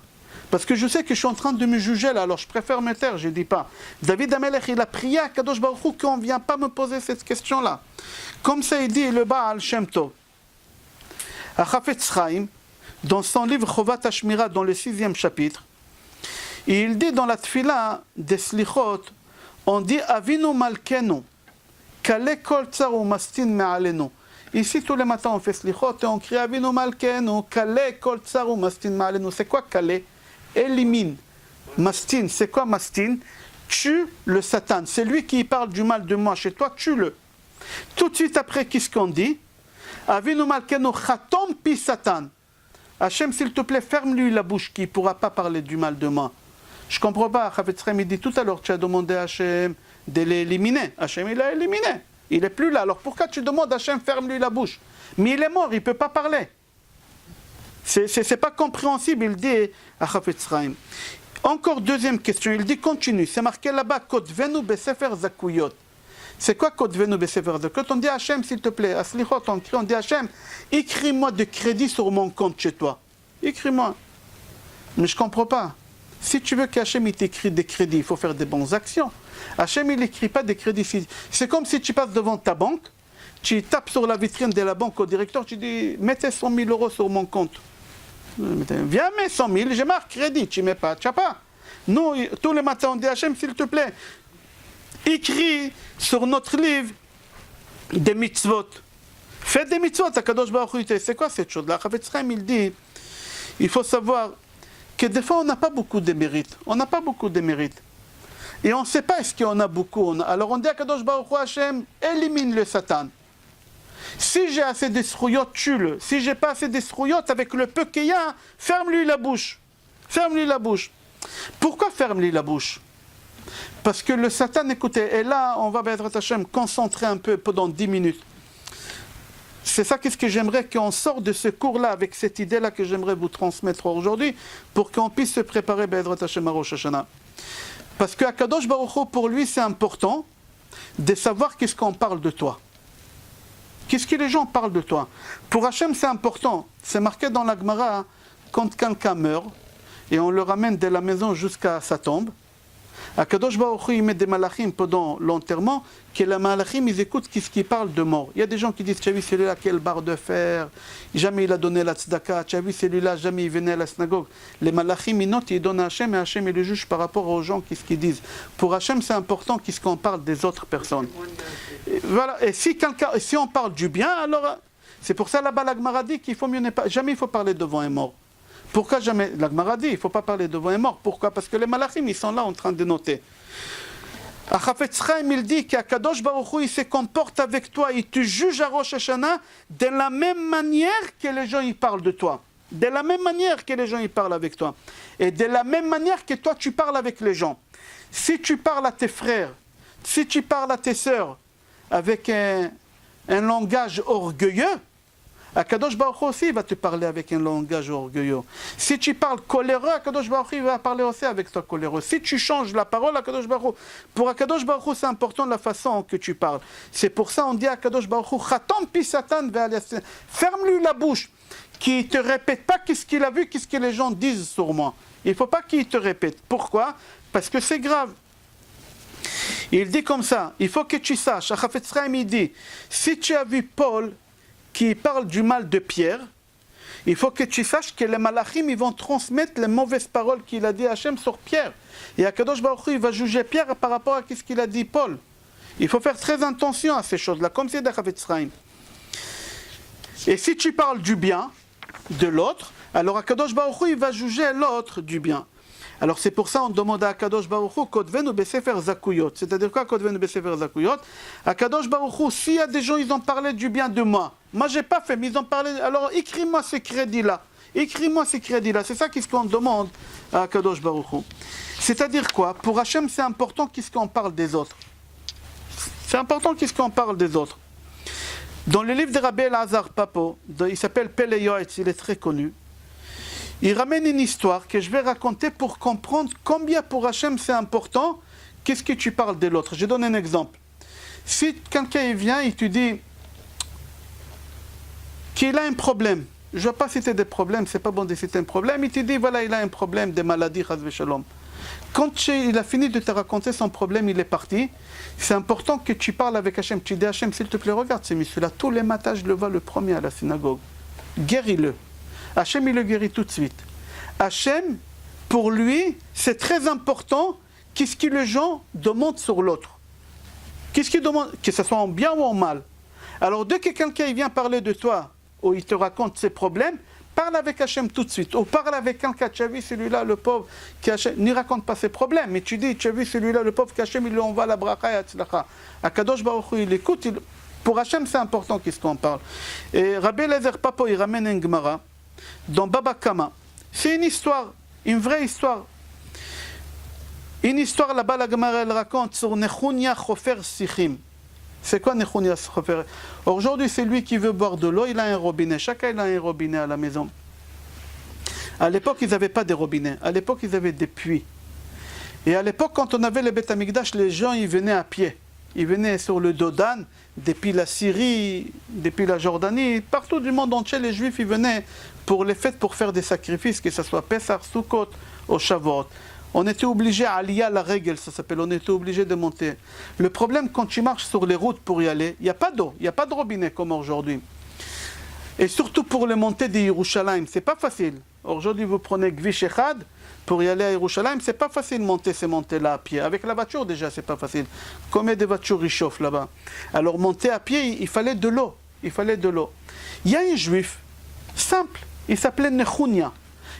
Parce que je sais que je suis en train de me juger là, alors je préfère me taire, je ne dis pas. David Amelech, il a prié à Kadosh Baruch Hu qu'on ne vient pas me poser cette question-là. Comme ça, il dit le Baal Shem Tov. À Chafetz Chaim, dans son livre Chovat HaShmira, dans le 6e chapitre, il dit dans la Tfila des Slichot, on dit Avinu Malkenu, Kale Kol Tsar Umastin Me'alenu. Ici, tous les matins, on fait Slichot et on crie Avinu Malkenu, Kale Kol Tsar Umastin Me'alenu. C'est quoi Kale? Élimine. Mastin, c'est quoi Mastin? Tue le Satan. C'est lui qui parle du mal de moi chez toi, tue-le. Tout de suite après, qu'est-ce qu'on dit? Avinu Malkenu, Chatom Pi Satan. Hachem, s'il te plaît, ferme-lui la bouche qui ne pourra pas parler du mal de moi. Je ne comprends pas. Chafetz Chaim, il dit tout à l'heure, tu as demandé à Hachem de l'éliminer. Hachem, il l'a éliminé. Il n'est plus là. Alors pourquoi tu demandes à Hachem, ferme-lui la bouche? Mais il est mort, il ne peut pas parler. C'est pas compréhensible, il dit à Chafetz Chaim. Encore deuxième question, il dit continue. C'est marqué là-bas, Kotvenu Besefer Zakuyot. C'est quoi Kotvenu Besefer Zakuyot? On dit à Hachem, s'il te plaît, à Slichot, on dit à Hachem, écris-moi de crédit sur mon compte chez toi. Écris-moi. Mais je ne comprends pas. Si tu veux qu'Hachem t'écrit des crédits, il faut faire des bonnes actions. Hachem, il n'écrit pas des crédits. C'est comme si tu passes devant ta banque, tu tapes sur la vitrine de la banque au directeur, tu dis, mettez 100 000 euros sur mon compte. Viens, mets 100 000, j'ai marre crédit, tu ne mets pas, tu n'as pas. Nous, tous les matins, on dit à Hachem, s'il te plaît, écris sur notre livre des mitzvot. Fais des mitzvot à Kadosh Baruch Hu. C'est quoi cette chose-là? Chafetz Chaim, il dit, il faut savoir que des fois, on n'a pas beaucoup de mérites. On n'a pas beaucoup de mérites. Et on ne sait pas est-ce qu'on a beaucoup. Alors on dit à Kadosh Baruch Hu, Hachem, élimine le Satan. Si j'ai assez d'esrouillottes, tue-le. Si j'ai pas assez d'esrouillottes, avec le peu qu'il y a, ferme-lui la bouche. Ferme-lui la bouche. Pourquoi ferme-lui la bouche? Parce que le Satan, écoutez, et là, on va être Hachem concentrer un peu pendant 10 minutes. C'est ça qu'est-ce que j'aimerais qu'on sorte de ce cours-là, avec cette idée-là que j'aimerais vous transmettre aujourd'hui, pour qu'on puisse se préparer Be'ezrat Hashem à Rosh Hashanah. Parce qu'à Kadosh Baruch Hu, pour lui, c'est important de savoir qu'est-ce qu'on parle de toi. Qu'est-ce que les gens parlent de toi? Pour Hachem, c'est important. C'est marqué dans la Gemara, quand quelqu'un meurt, et on le ramène de la maison jusqu'à sa tombe, Akadosh Baruch Hu, il met des malachim pendant l'enterrement, que les malachim, ils écoutent ce qui parle de mort. Il y a des gens qui disent, tu as vu celui-là, quelle barre de fer, jamais il a donné la tzedaka, tu as vu celui-là, jamais il venait à la synagogue. Les malachim, ils notent, ils donnent à Hachem, et Hachem, il le juge par rapport aux gens, qu'est-ce qu'ils disent. Pour Hachem, c'est important qu'est-ce qu'on parle des autres personnes. Et voilà, et si on parle du bien, alors, c'est pour ça là-bas, la Gemara dit qu'il faut mieux jamais il faut parler devant un mort. Pourquoi jamais? La Gemara dit, il ne faut pas parler devant un mort. Pourquoi? Parce que les malachim, ils sont là en train de noter. À Chafetz Chaim, il dit qu'Akadosh Baruch Hu, il se comporte avec toi, il te juge à Rosh Hashanah de la même manière que les gens ils parlent de toi. De la même manière que les gens ils parlent avec toi. Et de la même manière que toi tu parles avec les gens. Si tu parles à tes frères, si tu parles à tes sœurs avec un langage orgueilleux, Akadosh Baruch Hu aussi va te parler avec un langage orgueilleux. Si tu parles coléreux, Akadosh Baruch Hu va parler aussi avec toi coléreux. Si tu changes la parole, Akadosh Baruch Hu, pour Akadosh Baruch Hu, c'est important la façon que tu parles. C'est pour ça on dit à Akadosh Baruch Hu, Chatam pi Satan ve'alias. Ferme-lui la bouche, qu'il ne te répète pas qu'est-ce qu'il a vu, qu'est-ce que les gens disent sur moi. Il ne faut pas qu'il te répète. Pourquoi? Parce que c'est grave. Il dit comme ça, il faut que tu saches, à Chafetz Chaim il dit, si tu as vu Paul qui parle du mal de Pierre, il faut que tu saches que les malachim ils vont transmettre les mauvaises paroles qu'il a dit à Hachem sur Pierre. Et Akadosh Baruch Hu, il va juger Pierre par rapport à ce qu'il a dit Paul. Il faut faire très attention à ces choses-là, comme c'est dans Chafetz Chaim. Et si tu parles du bien de l'autre, alors Akadosh Baruch Hu, il va juger l'autre du bien. Alors c'est pour ça on demande à Akadosh Baruch Hu, Kodvenu Besefer Zakuyot. C'est-à-dire quoi Kodvenu Besefer Zakuyot? Akadosh Baruch Hu, s'il y a des gens, ils ont parlé du bien de moi j'ai pas fait, mais ils ont parlé, alors écris-moi ce crédit-là. Écris-moi ces crédits-là. C'est ça qu'est-ce qu'on demande à Akadosh Baruch Hu. C'est-à-dire quoi? Pour Hachem, c'est important qu'est-ce qu'on parle des autres. C'est important qu'est-ce qu'on parle des autres. Dans le livre de Rabbi Elazar Papo, il s'appelle Pele Yoetz, il est très connu. Il ramène une histoire que je vais raconter pour comprendre combien pour Hachem c'est important, qu'est-ce que tu parles de l'autre. Je donne un exemple. Si quelqu'un vient et te dit qu'il a un problème, je ne veux pas citer des problèmes, c'est pas bon de citer un problème, il te dit voilà, il a un problème de maladie, chas v'shalom. Quand il a fini de te raconter son problème, il est parti. C'est important que tu parles avec Hachem. Tu dis à Hachem, s'il te plaît, regarde ce monsieur-là. Tous les matins, je le vois le premier à la synagogue. Guéris-le. Hachem, il le guérit tout de suite. Hachem, pour lui, c'est très important qu'est-ce que les gens demandent sur l'autre. Qu'est-ce qu'ils demandent, que ce soit en bien ou en mal. Alors, dès que quelqu'un vient parler de toi, ou il te raconte ses problèmes, parle avec Hachem tout de suite. Ou parle avec quelqu'un, tu as vu celui-là, le pauvre, qui ne raconte pas ses problèmes, mais tu dis, tu as vu celui-là, le pauvre, qu'Hachem, il lui envoie la bracha et Hatzlacha. Akadosh Baruch Hu, il écoute. Pour Hachem, c'est important qu'est-ce qu'on parle. Et Rabbi Elazar Papo, il ramène un Gemara dans Baba Kama. C'est une histoire, une vraie histoire. Une histoire là-bas, la Gemara, elle raconte sur Nechunia Chofer Sichim. C'est quoi Nechunia Chofer? Aujourd'hui, c'est lui qui veut boire de l'eau, il a un robinet. Chacun il a un robinet à la maison. À l'époque, ils n'avaient pas de robinet. À l'époque, ils avaient des puits. Et à l'époque, quand on avait le Beth Amikdash, les gens, ils venaient à pied. Ils venaient sur le Dodan, depuis la Syrie, depuis la Jordanie, partout du monde entier, les Juifs, ils venaient pour les fêtes, pour faire des sacrifices, que ce soit Pessah, Sukkot, ou Shavuot. On était obligé à Aliyah, la règle, ça s'appelle, on était obligé de monter. Le problème, quand tu marches sur les routes pour y aller, il n'y a pas d'eau, il n'y a pas de robinet comme aujourd'hui. Et surtout pour les montées de Yerushalayim, c'est pas facile. Aujourd'hui, vous prenez Gvish Echad, pour y aller à Yerushalayim, c'est pas facile de monter ces montées-là à pied. Avec la voiture, déjà, c'est pas facile. Combien de voitures ils chauffent là-bas? Alors, monter à pied, il fallait de l'eau. Il fallait de l'eau. Il y a un juif, simple, il s'appelait Nechunia.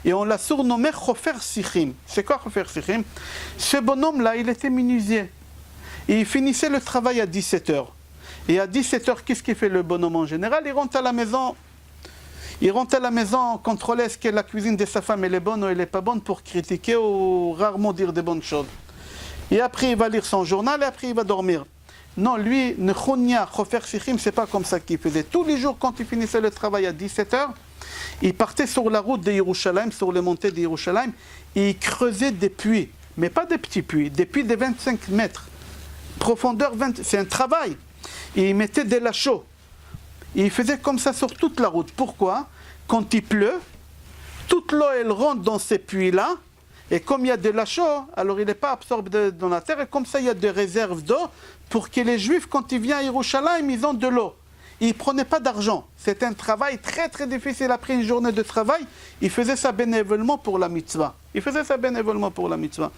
Et on l'a surnommé Chofer Sichim. C'est quoi Chofer Sichim? Ce bonhomme-là, il était menuisier. Et il finissait le travail à 17h. Et à 17h, qu'est-ce qu'il fait le bonhomme en général? Il rentre à la maison. Il rentre à la maison, contrôler est-ce que la cuisine de sa femme elle est bonne ou elle n'est pas bonne pour critiquer ou rarement dire des bonnes choses. Et après, il va lire son journal et après, il va dormir. Non, lui, Nechunia Chofer Sichim, c'est pas comme ça qu'il faisait. Tous les jours, quand il finissait le travail à 17h, il partait sur la route de Yerushalayim, sur les montées de Yerushalayim, et il creusait des puits, mais pas des petits puits, des puits de 25 mètres, profondeur 20, c'est un travail. Et il mettait des lachaux. Et il faisait comme ça sur toute la route. Pourquoi? Quand il pleut, toute l'eau, elle rentre dans ces puits-là, et comme il y a des lachaux, alors il n'est pas absorbé dans la terre, et comme ça, il y a des réserves d'eau, pour que les Juifs, quand ils viennent à Yerushalayim, ils ont de l'eau. Il ne prenait pas d'argent. C'était un travail très très difficile. Après une journée de travail, il faisait ça bénévolement pour la mitzvah. Il faisait ça bénévolement pour la mitzvah.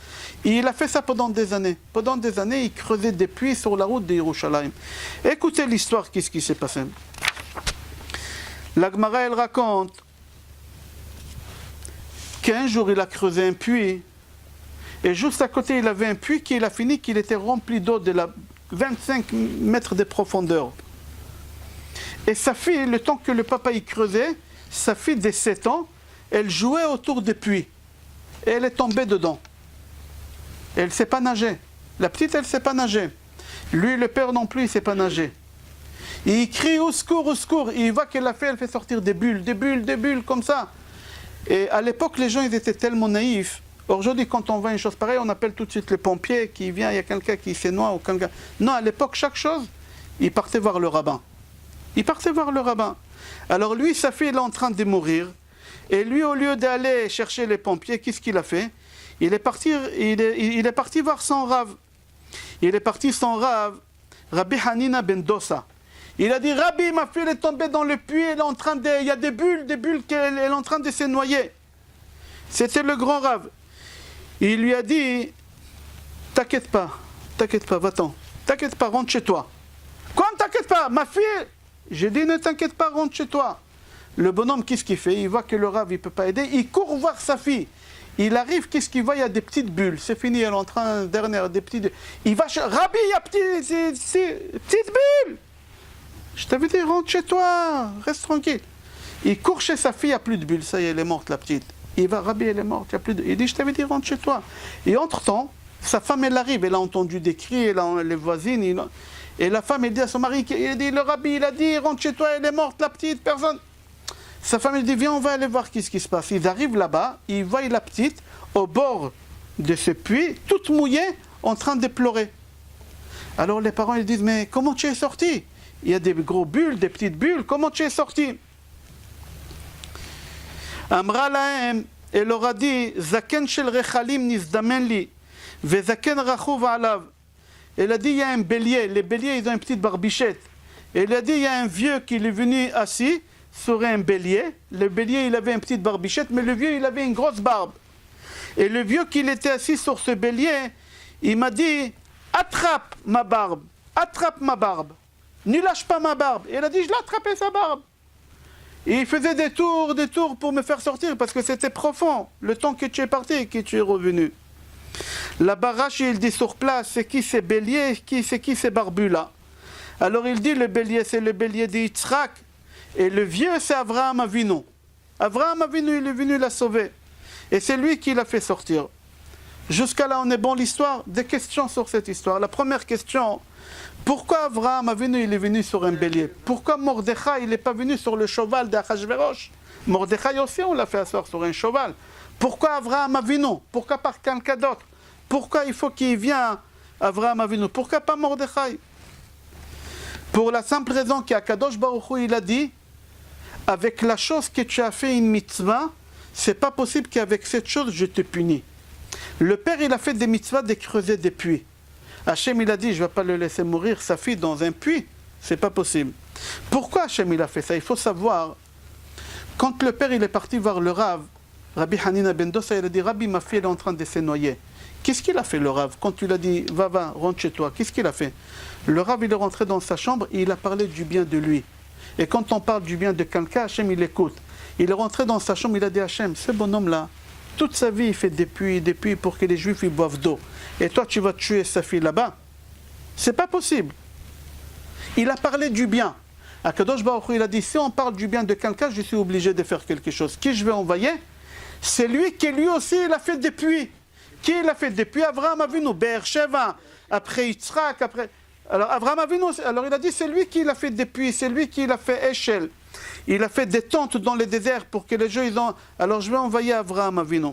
Et il a fait ça pendant des années. Pendant des années, il creusait des puits sur la route de Yerushalayim. Écoutez l'histoire, qu'est-ce qui s'est passé. La Gemara, elle raconte qu'un jour, il a creusé un puits. Et juste à côté, il avait un puits qu'il a fini, qu'il était rempli d'eau de 25 mètres de profondeur. Et sa fille, le temps que le papa y creusait, sa fille de 7 ans, elle jouait autour des puits. Et elle est tombée dedans. Elle ne sait pas nager. La petite, elle ne sait pas nager. Lui, le père non plus, il ne sait pas nager. Et il crie au secours, au secours. Et il voit qu'elle elle fait sortir des bulles, comme ça. Et à l'époque, les gens, ils étaient tellement naïfs. Aujourd'hui, quand on voit une chose pareille, on appelle tout de suite les pompiers qui viennent, il y a quelqu'un qui s'est noyé ou quelqu'un. Non, à l'époque, chaque chose, il partait voir le rabbin. Il partait voir le rabbin. Alors lui, sa fille, elle est en train de mourir. Et lui, au lieu d'aller chercher les pompiers, qu'est-ce qu'il a fait? Il est parti voir son rave. Il est parti son rave, Rabbi Hanina ben Dosa. Il a dit, Rabbi, ma fille est tombée dans le puits, elle est en train il y a des bulles qu'elle est en train de se noyer. C'était le grand rave. Il lui a dit, t'inquiète pas, va-t'en. T'inquiète pas, rentre chez toi. Quoi, ne t'inquiète pas, ma fille? J'ai dit, ne t'inquiète pas, rentre chez toi. Le bonhomme, qu'est-ce qu'il fait? Il voit que le rave, il ne peut pas aider. Il court voir sa fille. Il arrive, qu'est-ce qu'il voit? Il y a des petites bulles. C'est fini, elle est en train, dernière, des petites... Il va chez Rabbi, il y a petites bulles. Je t'avais dit, rentre chez toi, reste tranquille. Il court chez sa fille, il n'y a plus de bulles. Ça y est, elle est morte, la petite. Il va, Rabbi, elle est morte, il n'y a plus de... Il dit, je t'avais dit, rentre chez toi. Et entre-temps, sa femme, elle arrive, elle a entendu des cris, elle a les voisines. Et la femme, elle dit à son mari, il dit, le Rabbi, il a dit, rentre chez toi, elle est morte, la petite, personne. Sa femme, elle dit, viens, on va aller voir qu'est-ce qui se passe. Ils arrivent là-bas, ils voient la petite au bord de ce puits, toute mouillée, en train de pleurer. Alors les parents, ils disent, mais comment tu es sorti? Il y a des gros bulles, des petites bulles, comment tu es sorti? Amra lahem, elle leur a dit, Zaken shel rechalim nizdamen li, ve zaken rachouv alav. Elle a dit, il y a un bélier, les béliers, ils ont une petite barbichette. Elle a dit, il y a un vieux qui est venu assis sur un bélier. Le bélier, il avait une petite barbichette, mais le vieux, il avait une grosse barbe. Et le vieux qui était assis sur ce bélier, il m'a dit, attrape ma barbe, ne lâche pas ma barbe. Et elle a dit, je l'ai attrapé sa barbe. Et il faisait des tours pour me faire sortir, parce que c'était profond, le temps que tu es parti et que tu es revenu. La barache, il dit sur place, c'est qui ces béliers, c'est qui ces barbus-là? Alors il dit, le bélier, c'est le bélier d'Yitzhak, et le vieux, c'est Avraham Avinu. Avraham Avinu, il est venu la sauver. Et c'est lui qui l'a fait sortir. Jusqu'à là, on est bon l'histoire. Des questions sur cette histoire. La première question, pourquoi Avraham Avinu, il est venu sur un bélier? Pourquoi Mordechai, il n'est pas venu sur le cheval d'Achashverosh? Mordechai aussi, on l'a fait asseoir sur un cheval. Pourquoi Avraham Avinu? Pourquoi pas quelqu'un d'autre? Pourquoi il faut qu'il vienne Avraham Avinu? Pourquoi pas Mordechai? Pour la simple raison qu'Akadosh Baruch Hu, il a dit, avec la chose que tu as fait une mitzvah, c'est pas possible qu'avec cette chose je te punis. Le père, il a fait des mitzvahs de creuser des puits. Hachem, il a dit, je ne vais pas le laisser mourir, sa fille, dans un puits. C'est pas possible. Pourquoi Hachem, il a fait ça? Il faut savoir, quand le père, il est parti voir le Rav, Rabbi Hanina ben Dosa, il a dit, Rabbi, ma fille, elle est en train de se noyer. Qu'est-ce qu'il a fait, le Rav? Quand tu l'as dit, va, rentre chez toi, qu'est-ce qu'il a fait? Le Rav, il est rentré dans sa chambre et il a parlé du bien de lui. Et quand on parle du bien de quelqu'un, Hachem, il écoute. Il est rentré dans sa chambre, il a dit, Hachem, ce bonhomme-là, toute sa vie, il fait des puits pour que les Juifs ils boivent d'eau. Et toi, tu vas tuer sa fille là-bas? C'est pas possible. Il a parlé du bien. Akadosh Baruch Hu, il a dit, si on parle du bien de quelqu'un, je suis obligé de faire quelque chose. Qui je vais envoyer? C'est lui qui, lui aussi, il a fait des puits. Qui il a fait des puits? Avraham Avinu, Be'er Sheva, après Yitzhak, après... Alors, Avraham Avinu, alors il a dit, c'est lui qui l'a fait des puits, c'est lui qui l'a fait Eshel. Il a fait des tentes dans les déserts pour que les gens, ils ont... Alors, je vais envoyer Avraham Avinu.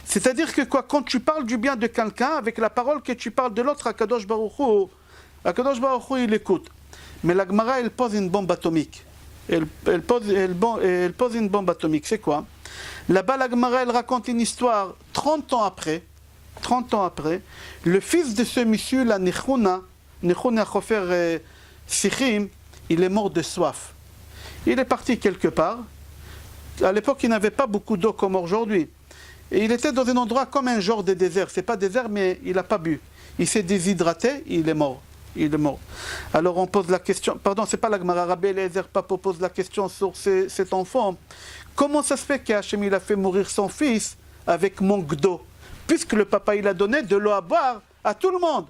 C'est-à-dire que quoi, quand tu parles du bien de quelqu'un, avec la parole que tu parles de l'autre, Akadosh Baruch Hu, il écoute. Mais la Gemara, elle pose une bombe atomique. Elle pose une bombe atomique. C'est quoi? Là-bas, la Gemara, elle raconte une histoire 30 ans après, le fils de ce monsieur, la Nechuna Chofer Sichim, il est mort de soif. Il est parti quelque part. À l'époque, il n'avait pas beaucoup d'eau comme aujourd'hui. Et il était dans un endroit comme un genre de désert. C'est pas désert, mais il n'a pas bu. Il s'est déshydraté, il est mort. Alors on pose la question, pardon, c'est pas la Gemara, Rabbi Eliezer Papo pose la question sur cet enfant. Comment ça se fait qu'Hachem il a fait mourir son fils avec manque d'eau? Puisque le papa il a donné de l'eau à boire à tout le monde.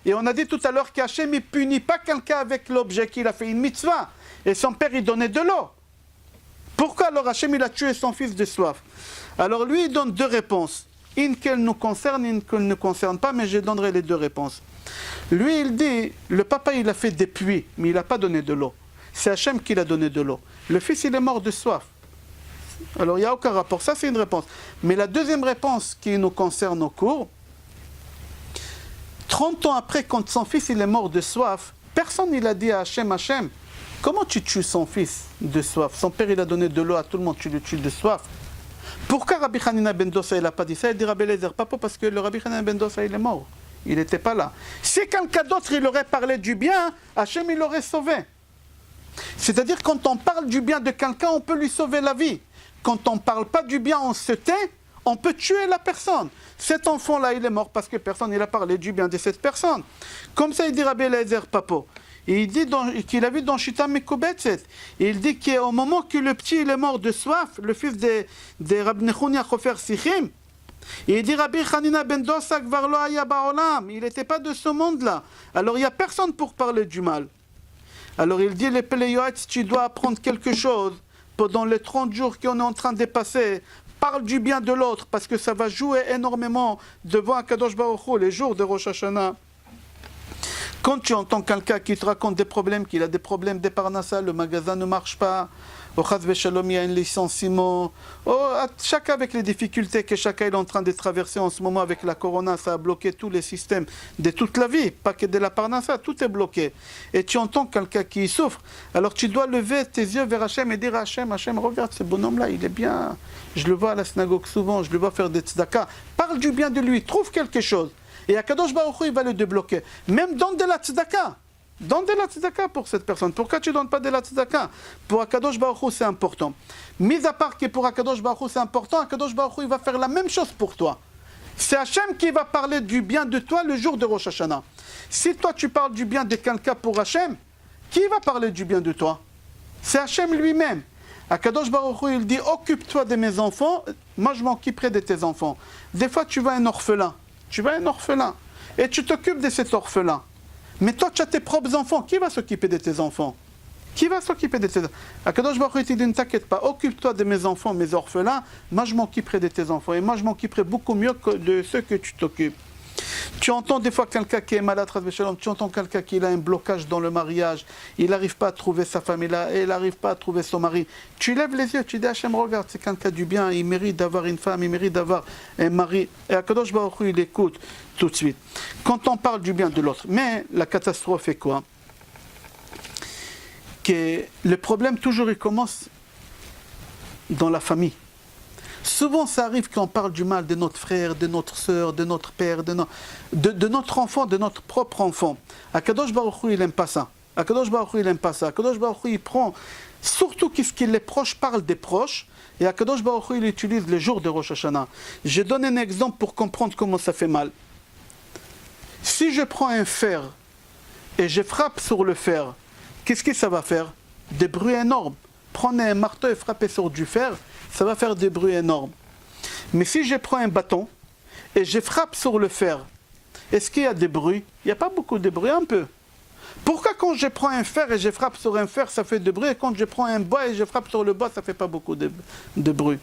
Et on a dit tout à l'heure qu'Hachem il punit pas quelqu'un avec l'objet qu'il a fait une mitzvah. Et son père il donnait de l'eau. Pourquoi alors Hachem il a tué son fils de soif? Alors lui il donne deux réponses. Une qu'elle nous concerne, une qu'elle ne concerne pas, mais je donnerai les deux réponses. Lui il dit, le papa il a fait des puits, mais il n'a pas donné de l'eau. C'est Hachem qui l'a donné de l'eau. Le fils il est mort de soif. Alors il n'y a aucun rapport, ça c'est une réponse. Mais la deuxième réponse qui nous concerne au cours, 30 ans après, quand son fils il est mort de soif, personne il a dit à Hachem, Hachem, comment tu tues son fils de soif? Son père il a donné de l'eau à tout le monde, tu le tues de soif. Pourquoi Rabbi Hanina ben Dosa il n'a pas dit ça? Il dit Rabbi Eliezer Papo parce que le Rabbi Hanina ben Dosa il est mort. Il n'était pas là. Si quelqu'un d'autre il aurait parlé du bien, Hachem il l'aurait sauvé. C'est-à-dire quand on parle du bien de quelqu'un, on peut lui sauver la vie. Quand on ne parle pas du bien, on se tait, on peut tuer la personne. Cet enfant-là, il est mort parce que personne n'a parlé du bien de cette personne. Comme ça, il dit Rabbi Eliezer Papo. Et il dit qu'il a vu dans Shita Mekubetzet. Il dit qu'au moment que le petit il est mort de soif, le fils de Rabbi Nechuna Chofer Sichim, Et il dit Rabbi Hanina ben Dosa kvar lo haya ba'olam. Il n'était pas de ce monde-là. Alors il n'y a personne pour parler du mal. Alors il dit, les Péléoïtes, tu dois apprendre quelque chose pendant les 30 jours qu'on est en train de passer. Parle du bien de l'autre, parce que ça va jouer énormément devant Akadosh Baruch Hu, les jours de Rosh Hashanah. Quand tu entends quelqu'un qui te raconte des problèmes, qu'il a des problèmes de parnassa, le magasin ne marche pas, au Chaz Veshalom, il y a un licenciement, chacun avec les difficultés que chacun est en train de traverser en ce moment avec la corona, ça a bloqué tous les systèmes de toute la vie, pas que de la parnassa, tout est bloqué. Et tu entends quelqu'un qui souffre, alors tu dois lever tes yeux vers Hachem et dire à Hachem, Hachem, regarde ce bonhomme-là, il est bien, je le vois à la synagogue souvent, je le vois faire des tzedaka, parle du bien de lui, trouve quelque chose. Et Akadosh Baruch Hu, il va le débloquer. Même donne de la tzedaka. Donne de la tzedaka pour cette personne. Pourquoi tu ne donnes pas de la tzedaka? Pour Akadosh Baruch Hu, c'est important. Mis à part que pour Akadosh Baruch Hu, c'est important, Akadosh Baruch Hu, il va faire la même chose pour toi. C'est Hachem qui va parler du bien de toi le jour de Rosh Hashanah. Si toi, tu parles du bien de quelqu'un pour Hachem, qui va parler du bien de toi? C'est Hachem lui-même. Akadosh Baruch Hu, il dit, occupe-toi de mes enfants, moi je m'occuperai de tes enfants. Des fois, tu vas un orphelin. Tu vas un orphelin et tu t'occupes de cet orphelin. Mais toi, tu as tes propres enfants. Qui va s'occuper de tes enfants? Qui va s'occuper de tes enfants? Akadosh Baruch Hu dit, ne t'inquiète pas, occupe-toi de mes enfants, mes orphelins. Moi, je m'occuperai de tes enfants. Et moi, je m'occuperai beaucoup mieux que de ceux que tu t'occupes. Tu entends des fois quelqu'un qui est malade, tu entends quelqu'un qui a un blocage dans le mariage, il n'arrive pas à trouver sa femme, il n'arrive pas à trouver son mari. Tu lèves les yeux, tu dis Hachem, regarde, c'est quelqu'un du bien, il mérite d'avoir une femme, il mérite d'avoir un mari. Et Akadosh Baruch Hu, il écoute tout de suite. Quand on parle du bien de l'autre, mais la catastrophe est quoi? Que le problème toujours il commence dans la famille. Souvent, ça arrive qu'on parle du mal de notre frère, de notre sœur, de notre père, de notre enfant, de notre propre enfant. Akadosh Baruch Hu, il n'aime pas ça. Akadosh Baruch Hu, il n'aime pas ça. Akadosh Baruch Hu, il prend, surtout qu'est-ce que les proches parlent des proches, et Akadosh Baruch Hu, il utilise les jours de Rosh Hashanah. Je donne un exemple pour comprendre comment ça fait mal. Si je prends un fer et je frappe sur le fer, qu'est-ce que ça va faire? Des bruits énormes. Prenez un marteau et frappez sur du fer, ça va faire des bruits énormes. Mais si je prends un bâton et je frappe sur le fer, est-ce qu'il y a des bruits? Il n'y a pas beaucoup de bruit, un peu. Pourquoi quand je prends un fer et je frappe sur un fer, ça fait de bruit, et quand je prends un bois et je frappe sur le bois, ça ne fait pas beaucoup de bruit?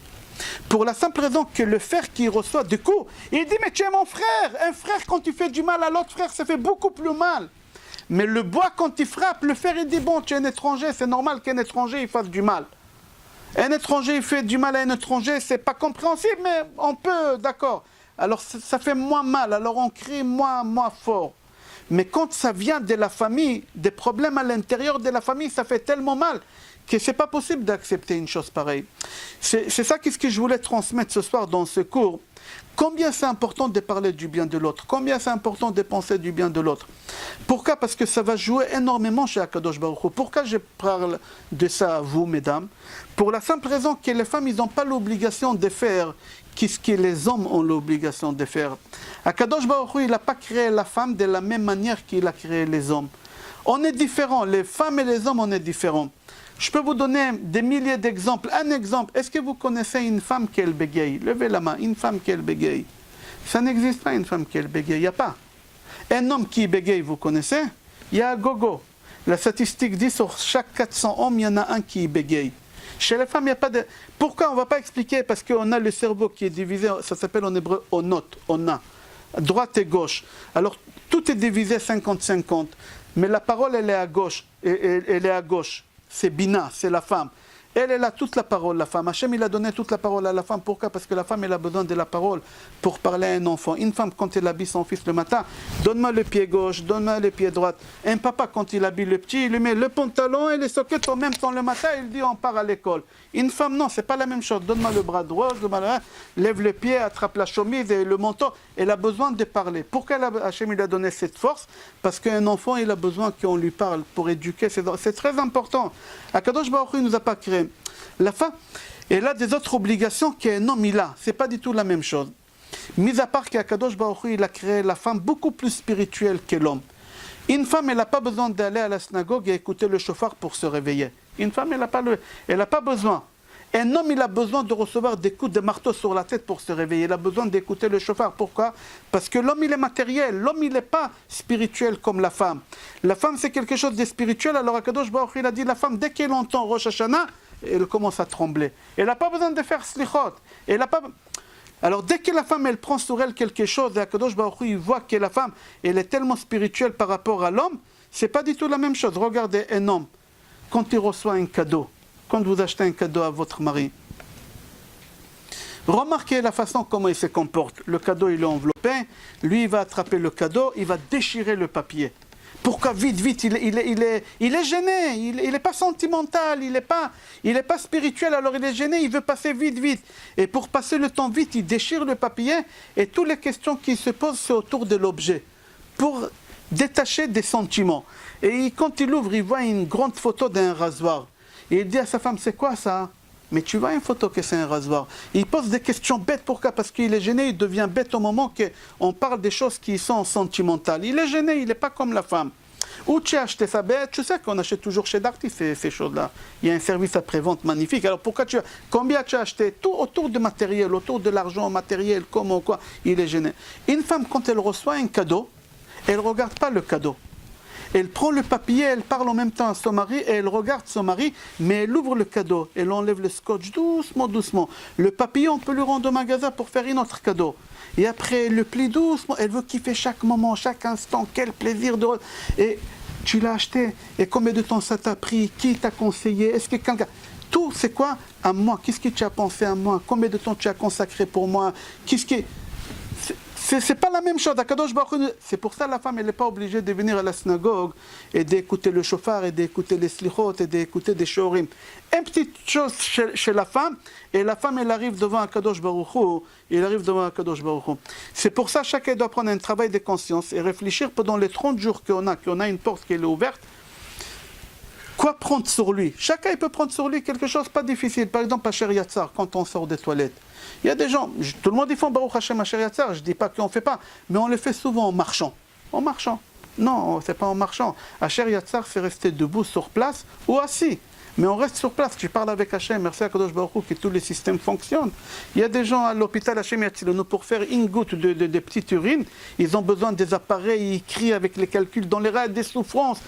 Pour la simple raison que le fer qui reçoit des coups, il dit, mais tu es mon frère. Un frère, quand tu fais du mal à l'autre frère, ça fait beaucoup plus mal. Mais le bois, quand il frappe, le fer, il dit, bon, tu es un étranger, c'est normal qu'un étranger, il fasse du mal. Un étranger, il fait du mal à un étranger, c'est pas compréhensible, mais on peut, d'accord. Alors, ça fait moins mal, alors on crie moins fort. Mais quand ça vient de la famille, des problèmes à l'intérieur de la famille, ça fait tellement mal que c'est pas possible d'accepter une chose pareille. C'est ça qu'est-ce que je voulais transmettre ce soir dans ce cours. Combien c'est important de parler du bien de l'autre? Combien c'est important de penser du bien de l'autre? Pourquoi? Parce que ça va jouer énormément chez Akadosh Baruch Hu. Pourquoi je parle de ça à vous, mesdames? Pour la simple raison que les femmes, ils n'ont pas l'obligation de faire ce que les hommes ont l'obligation de faire. Akadosh Baruch Hu, il n'a pas créé la femme de la même manière qu'il a créé les hommes. On est différents, les femmes et les hommes, on est différents. Je peux vous donner des milliers d'exemples. Un exemple, est-ce que vous connaissez une femme qui bégaye? Levez la main, une femme qui bégaye. Ça n'existe pas, une femme qui bégaye, il n'y a pas. Un homme qui bégaye, vous connaissez? Il y a un gogo. La statistique dit sur chaque 400 hommes, il y en a un qui bégaye. Chez les femmes, il n'y a pas de... Pourquoi? On ne va pas expliquer, parce qu'on a le cerveau qui est divisé, ça s'appelle en hébreu onot, on a, droite et gauche. Alors, tout est divisé 50-50, mais la parole, elle est à gauche, et elle est à gauche. C'est Bina, c'est la femme. Elle a toute la parole, la femme. Hachem, il a donné toute la parole à la femme. Pourquoi? Parce que la femme, elle a besoin de la parole pour parler à un enfant. Une femme, quand elle habille son fils le matin, donne-moi le pied gauche, donne-moi le pied droit. Un papa, quand il habille le petit, il lui met le pantalon et les soquettes en même temps le matin, il dit on part à l'école. Une femme, non, c'est pas la même chose. Donne-moi le bras droit, lève le pied, attrape la chemise et le manteau. Elle a besoin de parler. Pourquoi Hachem, il a donné cette force? Parce qu'un enfant, il a besoin qu'on lui parle pour éduquer. C'est très important. Akadosh Baruch Hu, il ne nous a pas créé. La femme, elle a des autres obligations qu'un homme il a. Ce n'est pas du tout la même chose. Mis à part qu'Akadosh Baruch Hu, il a créé la femme beaucoup plus spirituelle que l'homme. Une femme, elle n'a pas besoin d'aller à la synagogue et écouter le chauffard pour se réveiller. Une femme, elle n'a pas besoin. Un homme, il a besoin de recevoir des coups de marteau sur la tête pour se réveiller. Il a besoin d'écouter le chauffard. Pourquoi? Parce que l'homme, il est matériel. L'homme, il n'est pas spirituel comme la femme. La femme, c'est quelque chose de spirituel. Alors, Akadosh Baruch Hu, il a dit, la femme, dès qu'elle entend Rosh Hashanah, elle commence à trembler. Elle n'a pas besoin de faire slichot. Elle n'a pas... Alors, dès que la femme, elle prend sur elle quelque chose, et Akadosh Baruch Hu, il voit que la femme, elle est tellement spirituelle par rapport à l'homme, c'est pas du tout la même chose. Regardez un homme, quand il reçoit un cadeau, quand vous achetez un cadeau à votre mari, remarquez la façon comment il se comporte. Le cadeau, il est enveloppé, lui, il va attraper le cadeau, il va déchirer le papier. Pourquoi vite, il est gêné, il n'est pas sentimental, il n'est pas spirituel, alors il est gêné, il veut passer vite. Et pour passer le temps vite, il déchire le papier, et toutes les questions qui se posent, c'est autour de l'objet, pour détacher des sentiments. Et quand il ouvre, il voit une grande photo d'un rasoir. Et il dit à sa femme, c'est quoi ça? Mais tu vois une photo que c'est un rasoir. Il pose des questions bêtes, pourquoi? Parce qu'il est gêné, il devient bête au moment qu'on parle des choses qui sont sentimentales. Il est gêné, il n'est pas comme la femme. Où tu as acheté ça? Ben, tu sais qu'on achète toujours chez Darty ces choses-là. Il y a un service après-vente magnifique. Alors pourquoi combien tu as acheté? Tout autour de matériel, autour de l'argent matériel, comment quoi, il est gêné. Une femme, quand elle reçoit un cadeau, elle ne regarde pas le cadeau. Elle prend le papier, elle parle en même temps à son mari et elle regarde son mari, mais elle ouvre le cadeau, elle enlève le scotch doucement. Le papier, on peut le rendre au magasin pour faire un autre cadeau. Et après, elle le plie doucement, elle veut kiffer chaque moment, chaque instant, quel plaisir de... Et tu l'as acheté, et combien de temps ça t'a pris? Qui t'a conseillé? Est-ce que quelqu'un... Tout, c'est quoi? À moi. Qu'est-ce que tu as pensé à moi? Combien de temps tu as consacré pour moi? Qu'est-ce qui... C'est pas la même chose. C'est pour ça que la femme, elle n'est pas obligée de venir à la synagogue et d'écouter le chauffard et d'écouter les slichot et d'écouter des shorim. Une petite chose chez la femme, et la femme, elle arrive devant Akadosh Baruch Hu, C'est pour ça que chacun doit prendre un travail de conscience et réfléchir pendant les 30 jours qu'on a une porte qui est ouverte. Quoi prendre sur lui? Chacun il peut prendre sur lui quelque chose pas difficile. Par exemple, à Asher Yatzar, quand on sort des toilettes. Il y a des gens, tout le monde dit font Baruch Hashem Asher Yatzar, je ne dis pas qu'on ne fait pas, mais on le fait souvent en marchant. En marchant. Non, ce n'est pas en marchant. Asher Yatzar, c'est rester debout sur place ou assis. Mais on reste sur place. Tu parles avec Hachem, merci à Kadosh Baruch Hu, que tous les systèmes fonctionnent. Il y a des gens à l'hôpital Hachem Yatzilonu pour faire une goutte de petite urine. Ils ont besoin des appareils, ils crient avec les calculs dans les reins, des souffrances.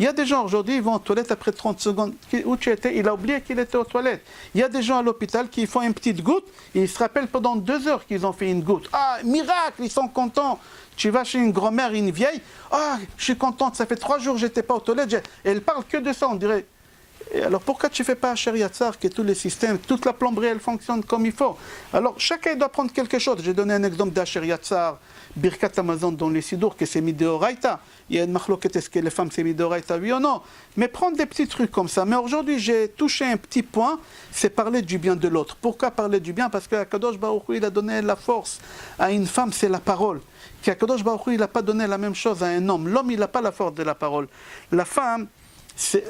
Il y a des gens aujourd'hui, ils vont aux toilettes après 30 secondes. Où tu étais? Il a oublié qu'il était aux toilettes. Il y a des gens à l'hôpital qui font une petite goutte et ils se rappellent pendant 2 heures qu'ils ont fait une goutte. Ah, miracle, ils sont contents. Tu vas chez une grand-mère, une vieille. Ah, je suis contente, ça fait 3 jours que je n'étais pas aux toilettes. Et elle parle que de ça, on dirait. Et alors pourquoi tu ne fais pas Asher Yatzar, que tous les systèmes, toute la plomberie, elle fonctionne comme il faut? Alors chacun doit prendre quelque chose. J'ai donné un exemple d'Asher Yatzar, Birkat Amazon dans les Sidour, que c'est Mideoraita. Il y a une marloquette, est-ce que les femmes c'est Mideoraita, oui ou non? Mais prendre des petits trucs comme ça. Mais aujourd'hui, j'ai touché un petit point, c'est parler du bien de l'autre. Pourquoi parler du bien? Parce que Kadosh Baruch Hu, il a donné la force à une femme, c'est la parole. Kadosh Baruch Hu, il n'a pas donné la même chose à un homme. L'homme, il n'a pas la force de la parole. La femme,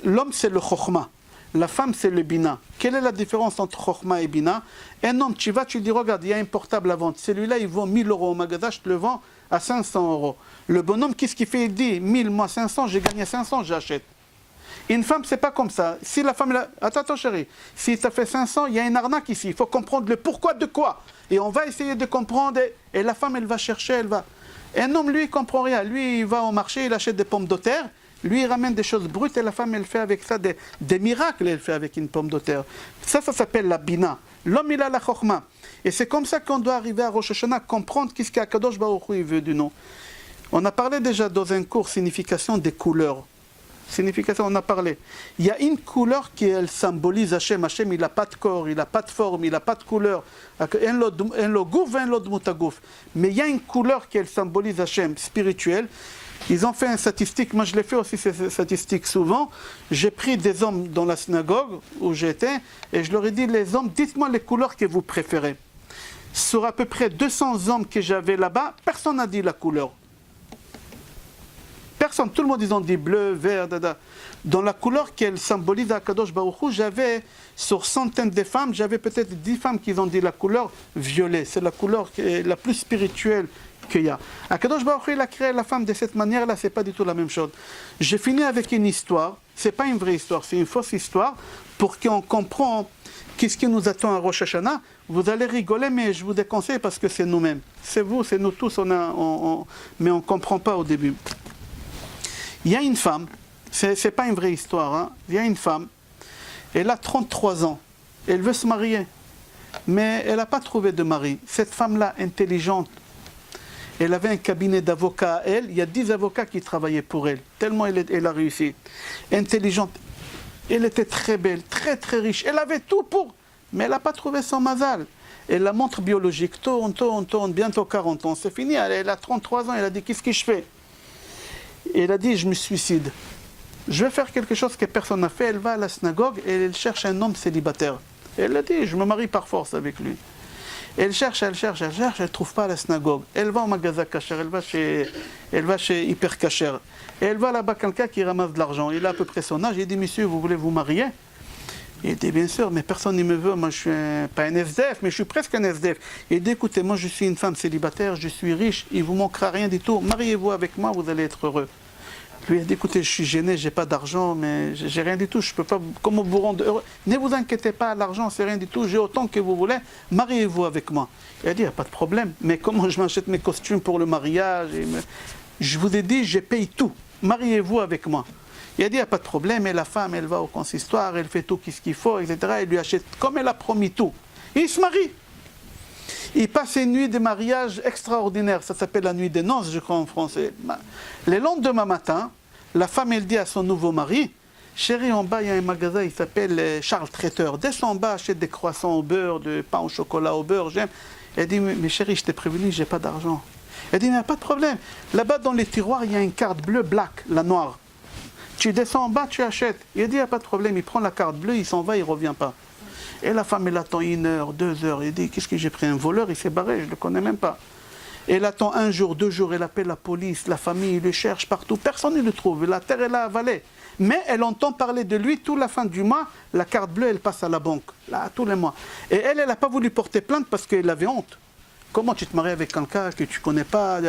l'homme, c'est le chokhmah. La femme, c'est le bina. Quelle est la différence entre chokhmah et bina? Un homme, tu vas, tu dis, regarde, il y a un portable à vendre. Celui-là, il vaut 1000 euros au magasin, je te le vends à 500 euros. Le bonhomme, qu'est-ce qu'il fait? Il dit, 1000, moi 500, j'ai gagné 500, j'achète. Une femme, c'est pas comme ça. Si la femme, attends chérie, si tu as fait 500, il y a une arnaque ici. Il faut comprendre le pourquoi de quoi. Et on va essayer de comprendre. Et la femme, elle va chercher, elle va... Un homme, lui, il comprend rien. Lui, il va au marché, il achète des pommes de terre. Lui, il ramène des choses brutes et la femme, elle fait avec ça des miracles, elle fait avec une pomme de terre. Ça s'appelle la bina. L'homme, il a la chokhmah. Et c'est comme ça qu'on doit arriver à Rosh Hashanah, comprendre qu'est-ce qu'Akadosh Baruch Hu veut du nom. On a parlé déjà dans un cours signification des couleurs. Signification, on a parlé. Il y a une couleur qui elle symbolise Hachem. Hachem, il n'a pas de corps, il n'a pas de forme, il n'a pas de couleur. Un lo gouf, un lo dmutagouf. Mais il y a une couleur qui elle symbolise Hachem, spirituelle. Ils ont fait une statistique, moi je l'ai fait aussi ces statistiques souvent. J'ai pris des hommes dans la synagogue où j'étais et je leur ai dit, les hommes, dites-moi les couleurs que vous préférez. Sur à peu près 200 hommes que j'avais là-bas, personne n'a dit la couleur. Personne, tout le monde ils ont dit bleu, vert, dada. Dans la couleur qu'elle symbolise à Kadosh Baruch Hu, j'avais sur centaines de femmes, j'avais peut-être 10 femmes qui ont dit la couleur violet. C'est la couleur la plus spirituelle qu'il y a. Akadosh Baruch Hu, il a créé la femme de cette manière-là, c'est pas du tout la même chose. J'ai fini avec une histoire, c'est pas une vraie histoire, c'est une fausse histoire, pour qu'on comprenne qu'est-ce qui nous attend à Rosh Hashanah? Vous allez rigoler, mais je vous déconseille parce que c'est nous-mêmes. C'est vous, c'est nous tous, mais on ne comprend pas au début. Il y a une femme, c'est pas une vraie histoire, hein. Il y a une femme, elle a 33 ans, elle veut se marier, mais elle n'a pas trouvé de mari. Cette femme-là, intelligente, elle avait un cabinet d'avocats à elle, il y a 10 avocats qui travaillaient pour elle, tellement elle a réussi. Intelligente, elle était très belle, très très riche, elle avait tout pour, mais elle n'a pas trouvé son mazal. Et la montre biologique tourne, bientôt 40 ans, c'est fini, elle a 33 ans, elle a dit qu'est-ce que je fais? Et elle a dit je me suicide. Je vais faire quelque chose que personne n'a fait. Elle va à la synagogue et elle cherche un homme célibataire. Et elle a dit je me marie par force avec lui. Elle cherche, elle ne trouve pas à la synagogue. Elle va au magasin Kasher, elle va chez Hyper Kasher. Et elle va là-bas quelqu'un qui ramasse de l'argent. Il a à peu près son âge. Il dit monsieur, vous voulez vous marier? Il dit bien sûr, mais personne ne me veut. Moi je suis pas un SDF, mais je suis presque un SDF. Il dit écoutez, moi je suis une femme célibataire, je suis riche, il ne vous manquera rien du tout. Mariez-vous avec moi, vous allez être heureux. Lui a dit écoutez, je suis gêné, j'ai pas d'argent, mais j'ai rien du tout, je peux pas. Comment vous rendre heureux? Ne vous inquiétez pas, l'argent c'est rien du tout, j'ai autant que vous voulez, mariez-vous avec moi. Il a dit il n'y a pas de problème, mais comment je m'achète mes costumes pour le mariage? Je vous ai dit, je paye tout, mariez-vous avec moi. Il a dit il n'y a pas de problème, et la femme elle va au consistoire, elle fait tout ce qu'il faut, etc. Elle lui achète comme elle a promis tout. Et il se marie. Il passe une nuit de mariage extraordinaire, ça s'appelle la nuit des noces, je crois en français. Le lendemain matin, la femme elle dit à son nouveau mari, chérie, en bas il y a un magasin, il s'appelle Charles Traiteur, descends en bas, achète des croissants au beurre, du pain au chocolat au beurre, j'aime. Elle dit, mais chérie, je t'ai prévenu, j'ai pas d'argent. Elle dit, mais il n'y a pas de problème, là-bas dans les tiroirs, il y a une carte bleue, black, la noire. Tu descends en bas, tu achètes. Il dit, il n'y a pas de problème, il prend la carte bleue, il s'en va, il ne revient pas. Et la femme, elle attend 1 heure, 2 heures. Il dit, qu'est-ce que j'ai pris? Un voleur, il s'est barré, je ne le connais même pas. Elle attend 1 jour, 2 jours, elle appelle la police, la famille, il le cherche partout. Personne ne le trouve, la terre, elle a avalé. Mais elle entend parler de lui, toute la fin du mois, la carte bleue, elle passe à la banque, là, tous les mois. Et elle n'a pas voulu porter plainte parce qu'elle avait honte. Comment tu te maries avec quelqu'un que tu ne connais pas?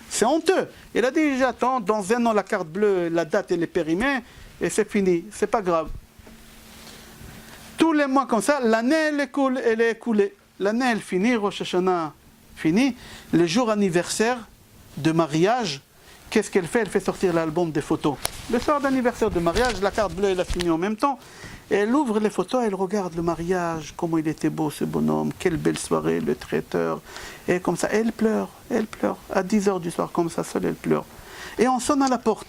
C'est honteux. Elle a dit, j'attends, dans 1 an, la carte bleue, la date, elle est périmée, et c'est fini, c'est pas grave. Tous les mois comme ça, l'année elle est écoulée. L'année elle finit, Rosh Hashanah fini. Le jour anniversaire de mariage, qu'est-ce qu'elle fait? Elle fait sortir l'album des photos. Le soir d'anniversaire de mariage, la carte bleue elle a fini en même temps. Et elle ouvre les photos, elle regarde le mariage, comment il était beau ce bonhomme, quelle belle soirée, le traiteur. Et comme ça, elle pleure. À 10h du soir, comme ça, seule elle pleure. Et on sonne à la porte.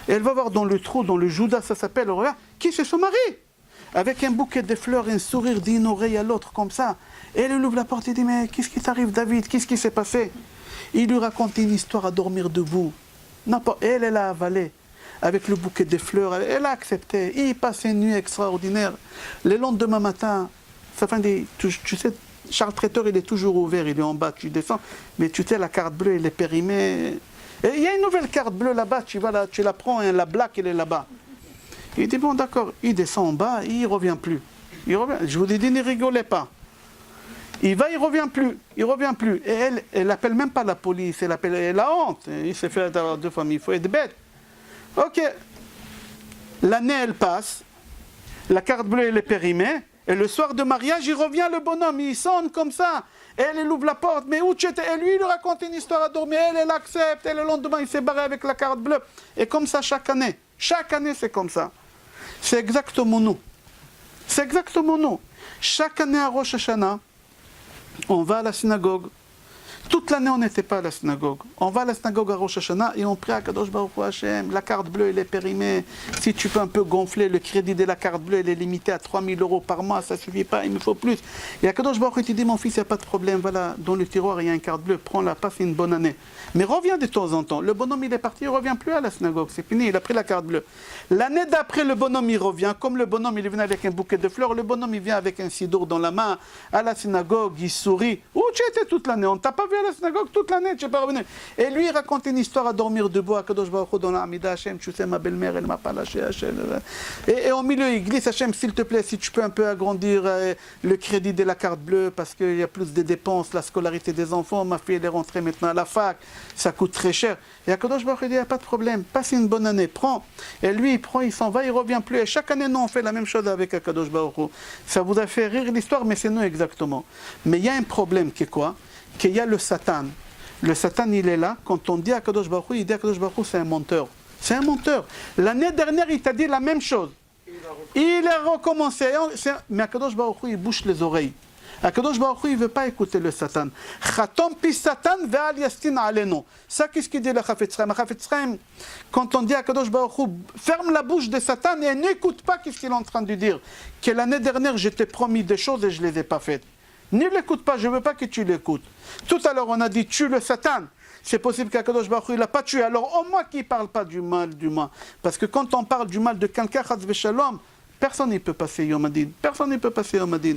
Et elle va voir dans le trou, dans le Judas, ça s'appelle, elle regarde, qui c'est son mari? Avec un bouquet de fleurs, un sourire d'une oreille à l'autre, comme ça. Et elle ouvre la porte et dit, mais qu'est-ce qui t'arrive, David? Qu'est-ce qui s'est passé? Il lui raconte une histoire à dormir debout. Non, pas elle, elle a avalé. Avec le bouquet de fleurs, elle a accepté. Il passe une nuit extraordinaire. Le lendemain matin, ça fait tu sais, Charles Traiteur, il est toujours ouvert, il est en bas, tu descends. Mais tu sais, la carte bleue, elle est périmée. Et il y a une nouvelle carte bleue là-bas, tu la prends, hein, la black, elle est là-bas. Il dit, bon d'accord, il descend en bas, il ne revient plus. Il revient. Je vous ai dit, ne rigolez pas. Il va, il ne revient plus. Et elle n'appelle même pas la police, elle a honte. Il s'est fait avoir 2 familles, il faut être bête. Ok, l'année elle passe, la carte bleue elle est périmée, et le soir de mariage, il revient le bonhomme, il sonne comme ça. Et elle ouvre la porte, mais où tu étais? Et lui, il lui raconte une histoire à dormir, elle accepte, et le lendemain, il s'est barré avec la carte bleue. Et comme ça, chaque année, c'est comme ça. C'est exactement nous. Chaque année à Rosh Hashanah, on va à la synagogue. Toute l'année, on n'était pas à la synagogue. On va à la synagogue à Rosh Hashanah et on prie à Kadosh Baruch Hu Hashem. La carte bleue, elle est périmée. Si tu peux un peu gonfler, le crédit de la carte bleue, elle est limité à 3 000 € par mois. Ça ne suffit pas, il me faut plus. Et à Kadosh Baruch Hu, tu dis, mon fils, il n'y a pas de problème. Voilà, dans le tiroir, il y a une carte bleue. Prends-la, passe une bonne année. Mais reviens de temps en temps. Le bonhomme, il est parti, il ne revient plus à la synagogue. C'est fini, il a pris la carte bleue. L'année d'après, le bonhomme, il revient. Comme le bonhomme, il est venu avec un bouquet de fleurs, le bonhomme, il vient avec un sidour dans la main à la synagogue, il sourit. Où tu étais toute l'année? On ne t'a pas vu. vu à la synagogue toute l'année, je ne suis pas revenu. Et lui, il raconte une histoire à dormir debout à Kadosh Baruch Hu dans la Hamida, Hachem, tu sais, ma belle-mère, elle m'a pas lâché, Hachem. Et au milieu, il glisse, Hachem, s'il te plaît, si tu peux un peu agrandir le crédit de la carte bleue, parce qu'il y a plus de dépenses, la scolarité des enfants, ma fille, elle est rentrée maintenant à la fac, ça coûte très cher. Et à Kadosh Baruch Hu, il dit, il n'y a pas de problème, passe une bonne année, prends. Et lui, il prend, il s'en va, il revient plus. Et chaque année, nous, on fait la même chose avec Akadosh Baruch Hu. Ça vous a fait rire l'histoire, mais c'est nous exactement. Mais il y a un problème qui est quoi? Qu'il y a le Satan. Le Satan, il est là. Quand on dit à Akadosh Baruch Hu, il dit à Akadosh Baruch Hu, c'est un menteur. C'est un menteur. L'année dernière, il t'a dit la même chose. Il a recommencé. Mais Akadosh Baruch Hu, il bouche les oreilles. Akadosh Baruch Hu, il ne veut pas écouter le Satan. Chatom pi Satan ve'al yastin aleno. Ça, qu'est-ce qu'il dit le Chafetz Chaim? Le Chafetz Chaim, quand on dit à Akadosh Baruch Hu, ferme la bouche de Satan et n'écoute pas qu'est-ce qu'il est en train de dire. Que l'année dernière, je t'ai promis des choses et je ne les ai pas faites. Ne l'écoute pas, je ne veux pas que tu l'écoutes. Tout à l'heure, on a dit, tue le Satan. C'est possible qu'Akadosh Baruch Hu, il ne l'a pas tué. Alors, au moins qu'il ne parle pas du mal d'humain. Parce que quand on parle du mal de quelqu'un, Chas v'Shalom, personne ne peut passer Yom Hadin. Personne ne peut passer Yom Hadin.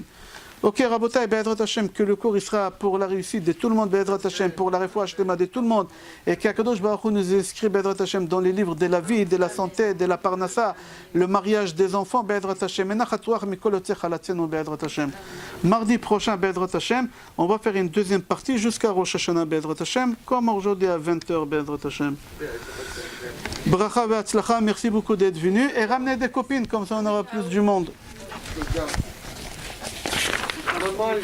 Ok, Rabotai, Be'ezrat Hashem, que le cours il sera pour la réussite de tout le monde, Be'ezrat Hashem, pour la réfoua shlema de tout le monde, et qu'Akadosh Baruch Hu nous inscrit, Be'ezrat Hashem, dans les livres de la vie, de la santé, de la parnassa, le mariage des enfants, Be'ezrat Hashem, Be'ezrat Hashem. Mardi prochain, Be'ezrat Hashem, on va faire une deuxième partie jusqu'à Rosh Hashanah, Be'ezrat Hashem, comme aujourd'hui à 20h, Be'ezrat Hashem. Bracha ve'atzlacha, merci beaucoup d'être venu, et ramenez des copines, comme ça on aura plus du monde. Normal,